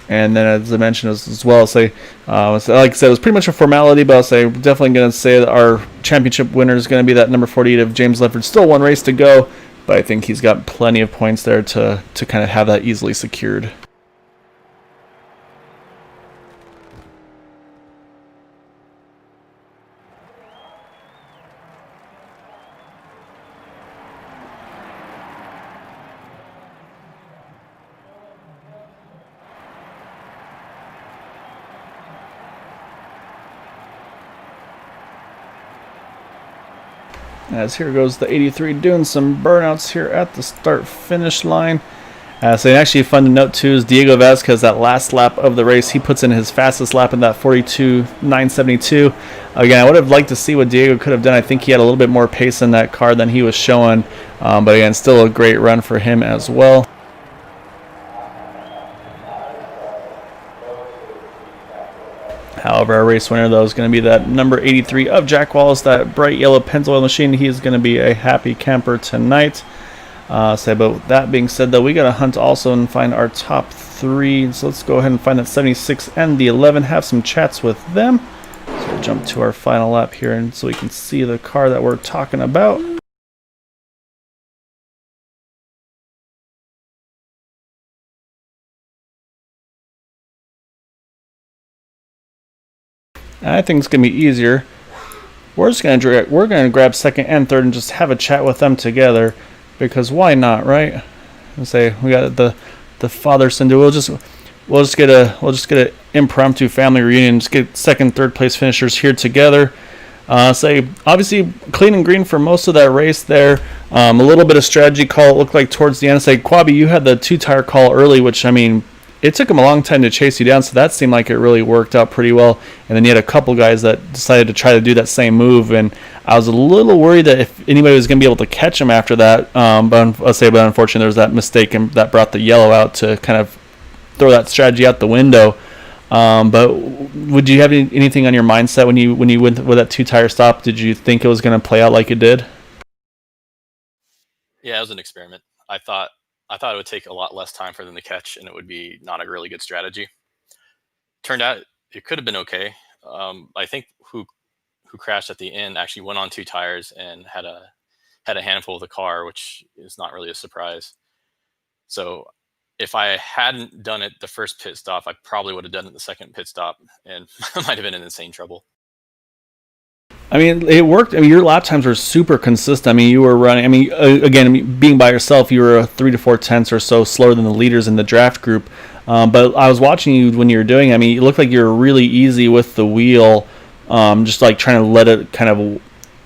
And then, as I mentioned as well, like I said, it was pretty much a formality, but I'll say we're definitely going to say that our championship winner is going to be that number 48 of James Ledford. Still 1 race to go, but I think he's got plenty of points there to kind of have that easily secured. As here goes the 83 doing some burnouts here at the start-finish line. So actually fun to note too is Diego Vasquez, that last lap of the race, he puts in his fastest lap in that 42.972. Again, I would have liked to see what Diego could have done. I think he had a little bit more pace in that car than he was showing. But again, still a great run for him as well. However, our race winner, though, is going to be that number 83 of Jack Wallace, that bright yellow Pennzoil machine. He is going to be a happy camper tonight. But that being said, though, we got to hunt also and find our top 3. So let's go ahead and find that 76 and the 11, have some chats with them. So we'll jump to our final lap here and so we can see the car that we're talking about. I think it's gonna be easier. We're gonna grab 2nd and 3rd and just have a chat with them together, because why not, right? And say we got the father son. We'll just get a impromptu family reunion. Just get 2nd, 3rd place finishers here together. Say obviously clean and green for most of that race there. A little bit of strategy call. It looked like towards the end. Say Quabi, you had the 2-tire call early, which I mean, it took him a long time to chase you down, so that seemed like it really worked out pretty well. And then you had a couple guys that decided to try to do that same move, and I was a little worried that if anybody was going to be able to catch him after that. But unfortunately, there was that mistake that brought the yellow out to kind of throw that strategy out the window. But would you have anything on your mindset when you went with that 2-tire stop? Did you think it was going to play out like it did? Yeah, it was an experiment. I thought it would take a lot less time for them to catch, and it would be not a really good strategy. Turned out it could have been okay. I think who crashed at the end actually went on two tires and had a handful of the car, which is not really a surprise. So if I hadn't done it the first pit stop, I probably would have done it the second pit stop, and might have been in insane trouble. I mean, it worked. I mean, your lap times were super consistent. I mean, you were running. I mean, again, I mean, being by yourself, you were 3 to 4 tenths or so slower than the leaders in the draft group. But I was watching you when you were doing. I mean, it looked like you were really easy with the wheel, just like trying to let it kind of,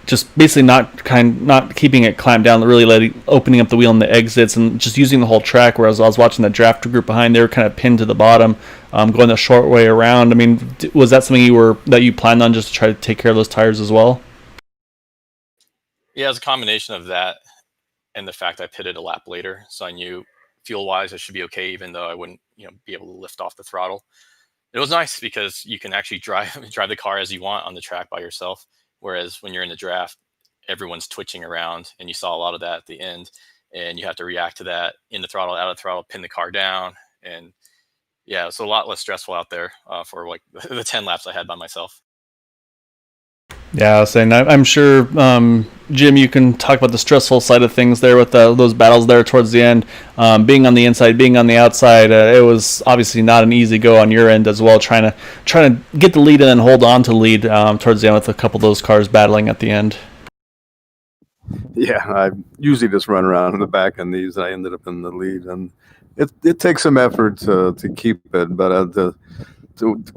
just basically not keeping it clamped down, really opening up the wheel in the exits and just using the whole track. Whereas I was watching the draft group behind, they were kind of pinned to the bottom, going the short way around. I mean, was that something you planned on just to try to take care of those tires as well? Yeah, it was a combination of that and the fact I pitted a lap later, so I knew fuel wise I should be okay, even though I wouldn't, be able to lift off the throttle. It was nice because you can actually drive drive the car as you want on the track by yourself. Whereas when you're in the draft, everyone's twitching around, and you saw a lot of that at the end, and you have to react to that in the throttle, out of the throttle, pin the car down, and yeah, it's a lot less stressful out there for like the 10 laps I had by myself. Yeah, I was saying, I'm sure, Jim, you can talk about the stressful side of things there with those battles there towards the end. Being on the inside, being on the outside, it was obviously not an easy go on your end as well, trying to get the lead and then hold on to lead towards the end with a couple of those cars battling at the end. Yeah, I usually just run around in the back on these, and I ended up in the lead, and it takes some effort to keep it. But to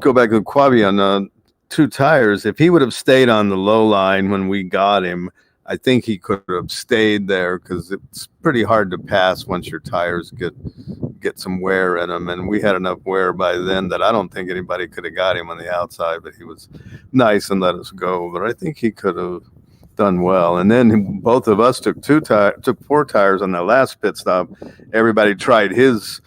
go back to Quavi on two tires, if he would have stayed on the low line when we got him, I think he could have stayed there, because it's pretty hard to pass once your tires get some wear in them. And we had enough wear by then that I don't think anybody could have got him on the outside, but he was nice and let us go. But I think he could have done well. And then both of us took four tires on that last pit stop. Everybody tried his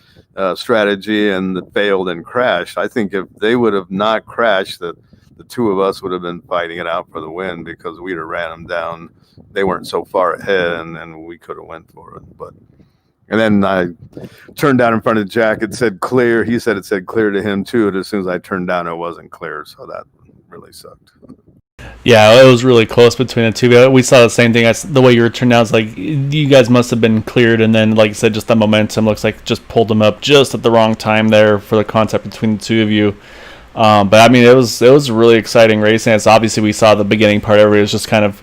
strategy and failed and crashed. I think if they would have not crashed, the two of us would have been fighting it out for the win, because we'd have ran them down. They weren't so far ahead, and we could have went for it. But and then I turned down in front of Jack. It said clear. He said it said clear to him too. And as soon as I turned down, it wasn't clear. So that really sucked. Yeah, it was really close between the two. We saw the same thing. The way you were turned out, it's like you guys must have been cleared, and then, like I said, just the momentum looks like just pulled them up just at the wrong time there for the contact between the two of you. But I mean, it was a really exciting race, and it's obviously we saw the beginning part. Everybody was just kind of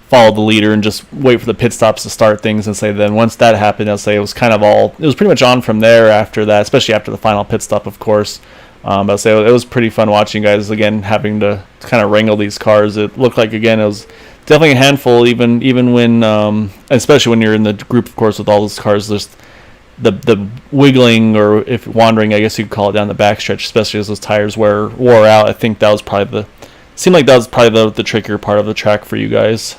follow the leader and just wait for the pit stops to start things, and say then once that happened, I'll say it was pretty much on from there after that, especially after the final pit stop, of course. But I'll say it was pretty fun watching you guys again having to kind of wrangle these cars. It looked like, again, it was definitely a handful, even when, especially when you're in the group, of course, with all those cars. Just the wiggling, or if wandering, I guess you could call it, down the backstretch, especially as those tires wore out. I think that was probably the trickier part of the track for you guys.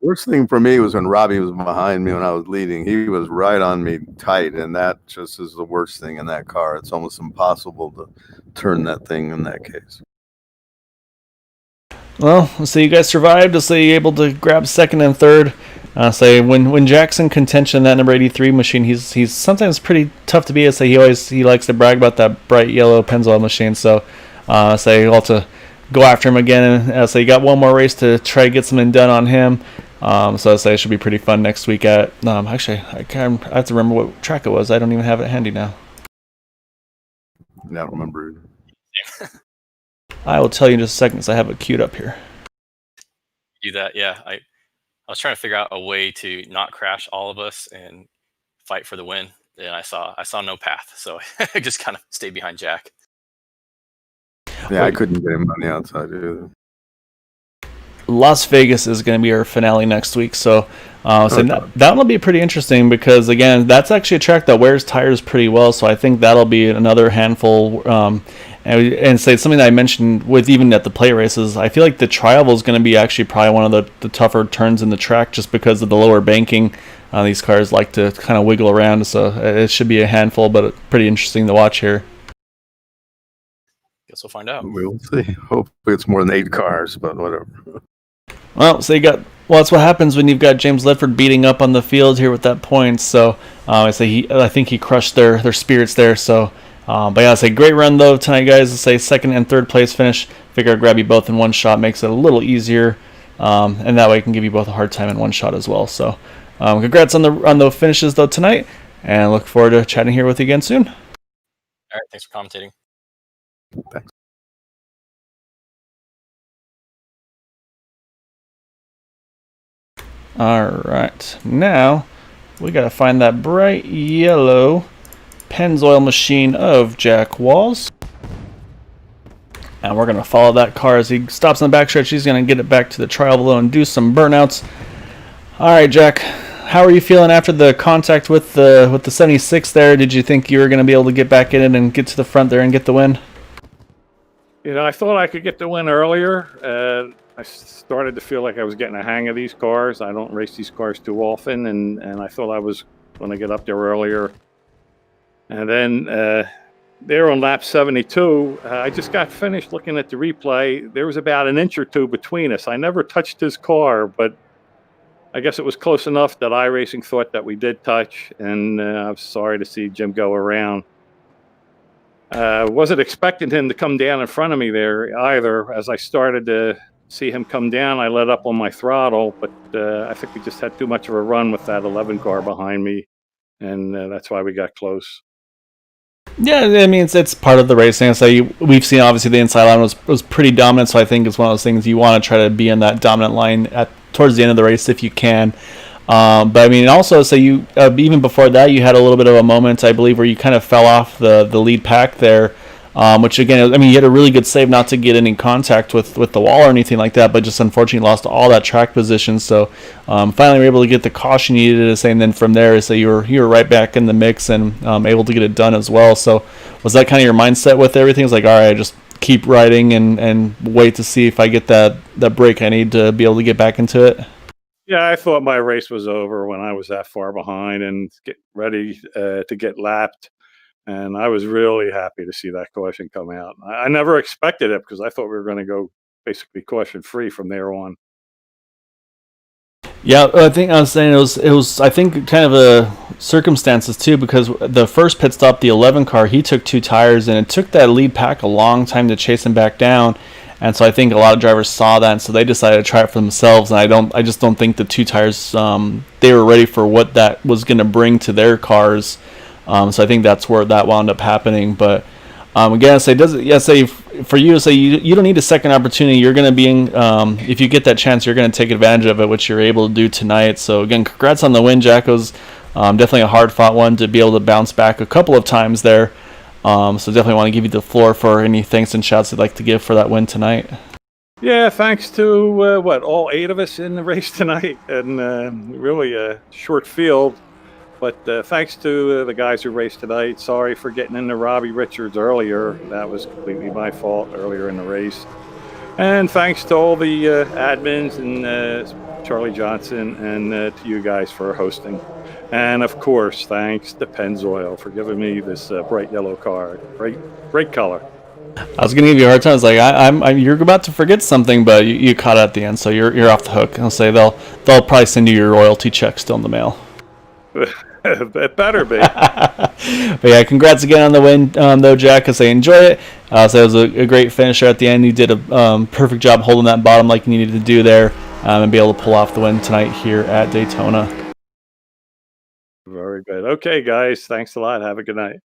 Worst thing for me was when Robbie was behind me when I was leading. He was right on me tight, and that just is the worst thing in that car. It's almost impossible to turn that thing in that case. Well, so you guys survived. To say able to grab second and third. Say when Jackson contention, that number 83 machine, he's sometimes pretty tough to beat. Say he likes to brag about that bright yellow Pennzoil machine. So say you'll have to go after him again. And say you got one more race to try to get something done on him. So I say it should be pretty fun next week at. Actually, I have to remember what track it was. I don't even have it handy now. I don't remember. I will tell you in just a second, because I have it queued up here. Do that, yeah. I was trying to figure out a way to not crash all of us and fight for the win, and I saw no path, so I just kind of stayed behind Jack. Yeah, I couldn't get him on the outside either. Las Vegas is going to be our finale next week, so that one will be pretty interesting, because again, that's actually a track that wears tires pretty well. So I think that'll be another handful. And say something that I mentioned with even at the play races, I feel like the tri-oval is going to be actually probably one of the tougher turns in the track, just because of the lower banking. These cars like to kind of wiggle around, so it should be a handful, but pretty interesting to watch here. Guess we'll find out. We'll see. Hopefully it's more than 8 cars, but whatever. Well, so you got Well, that's what happens when you've got James Ledford beating up on the field here with that point. So I think he crushed their spirits there. So, but yeah, I say great run though tonight, guys. I say second and third place finish. Figure I'd grab you both in one shot, makes it a little easier, and that way I can give you both a hard time in one shot as well. So, congrats on the finishes though tonight, and look forward to chatting here with you again soon. All right, thanks for commentating. Thanks. All right, now we got to find that bright yellow Pennzoil machine of Jack Walls. And we're going to follow that car as he stops on the backstretch. He's going to get it back to the trial below and do some burnouts. All right, Jack, how are you feeling after the contact with the 76 there? Did you think you were going to be able to get back in it and get to the front there and get the win? I thought I could get the win earlier. I started to feel like I was getting a hang of these cars. I don't race these cars too often, and I thought I was going to get up there earlier. And then there on lap 72, I just got finished looking at the replay. There was about an inch or two between us. I never touched his car, but I guess it was close enough that iRacing thought that we did touch, and I was sorry to see Jim go around. Wasn't expecting him to come down in front of me there either. As I started to see him come down, I let up on my throttle, but I think we just had too much of a run with that 11 car behind me, and that's why we got close. Yeah, I mean, it's part of the racing. So we've seen, obviously, the inside line was pretty dominant, so I think it's one of those things you want to try to be in that dominant line towards the end of the race if you can. But I mean, also, so you even before that, you had a little bit of a moment, I believe, where you kind of fell off the lead pack there, which again, I mean, you had a really good save not to get any contact with the wall or anything like that, but just unfortunately lost all that track position. So finally, we were able to get the caution you needed to say, and then from there, so you were right back in the mix and able to get it done as well. So was that kind of your mindset with everything? It's like, all right, just keep riding and wait to see if I get that break I need to be able to get back into it. Yeah, I thought my race was over when I was that far behind and get ready to get lapped. And I was really happy to see that caution come out. I never expected it because I thought we were going to go basically caution free from there on. Yeah, I think I was saying it was I think kind of a circumstances too, because the first pit stop, the 11 car, he took 2 tires and it took that lead pack a long time to chase him back down. And so I think a lot of drivers saw that, and so they decided to try it for themselves. And I just don't think the 2 tires they were ready for what that was going to bring to their cars. So I think that's where that wound up happening. But again, say for you, say you don't need a second opportunity. You're going to be in, if you get that chance, you're going to take advantage of it, which you're able to do tonight. So again, congrats on the win, Jack. It was definitely a hard fought one to be able to bounce back a couple of times there. So definitely want to give you the floor for any thanks and shouts you'd like to give for that win tonight. Yeah, thanks to all 8 of us in the race tonight, and really a short field. But thanks to the guys who raced tonight. Sorry for getting into Robbie Richards earlier. That was completely my fault earlier in the race. And thanks to all the admins and Charlie Johnson and to you guys for hosting. And of course, thanks to Pennzoil for giving me this bright yellow car. Great color. I was gonna give you a hard time. It's like you're about to forget something, but you caught it at the end, so you're off the hook. I'll say they'll probably send you your royalty check still in the mail. It better be. But yeah, congrats again on the win, though, Jack, because I enjoy it. So it was a great finisher at the end. You did a perfect job holding that bottom like you needed to do there, and be able to pull off the win tonight here at Daytona. Very good. Okay, guys. Thanks a lot. Have a good night.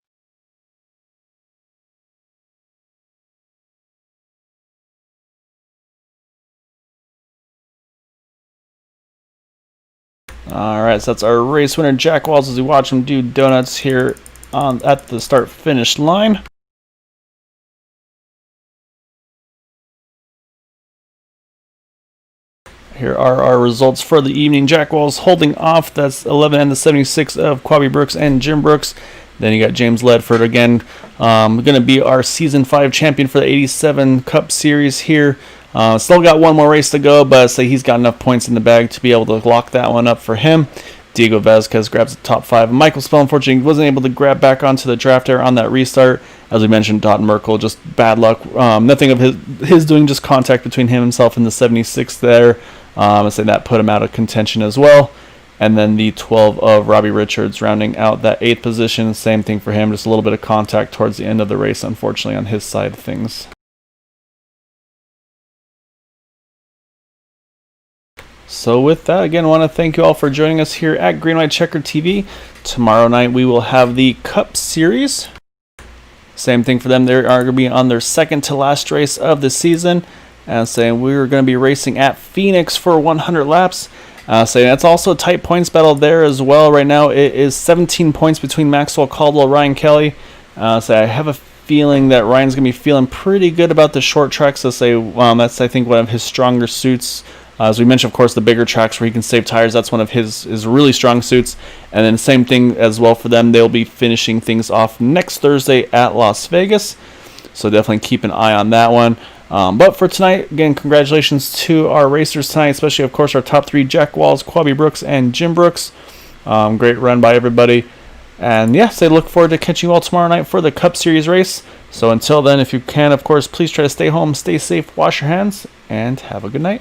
All right, so that's our race winner, Jack Walls, as we watch him do donuts here at the start-finish line. Here are our results for the evening. Jack Walls holding off. That's 11 and the 76 of Quabi Brooks and Jim Brooks. Then you got James Ledford again, going to be our Season 5 champion for the 87 Cup Series here. Still got one more race to go, but say he's got enough points in the bag to be able to lock that one up for him. Diego Vasquez grabs the top 5. Michael Spell, unfortunately, wasn't able to grab back onto the draft error on that restart. As we mentioned, Todd Merkel, just bad luck. Nothing of his doing, just contact between himself and the 76 there. I say that put him out of contention as well. And then the 12 of Robbie Richards rounding out that 8th position. Same thing for him, just a little bit of contact towards the end of the race, unfortunately, on his side of things. So with that, again, I want to thank you all for joining us here at Green White Checker TV. Tomorrow night we will have the Cup Series. Same thing for them. They are going to be on their second to last race of the season. And saying we're going to be racing at Phoenix for 100 laps. Saying that's also a tight points battle there as well. Right now it is 17 points between Maxwell Caldwell, Ryan Kelly. So I have a feeling that Ryan's going to be feeling pretty good about the short tracks. So say that's, I think, one of his stronger suits. As we mentioned, of course, the bigger tracks where he can save tires, that's one of his really strong suits. And then same thing as well for them. They'll be finishing things off next Thursday at Las Vegas. So definitely keep an eye on that one. But for tonight, again, congratulations to our racers tonight, especially, of course, our top 3, Jack Walls, Quabi Brooks, and Jim Brooks. Great run by everybody. And yeah, so look forward to catching you all tomorrow night for the Cup Series race. So until then, if you can, of course, please try to stay home, stay safe, wash your hands, and have a good night.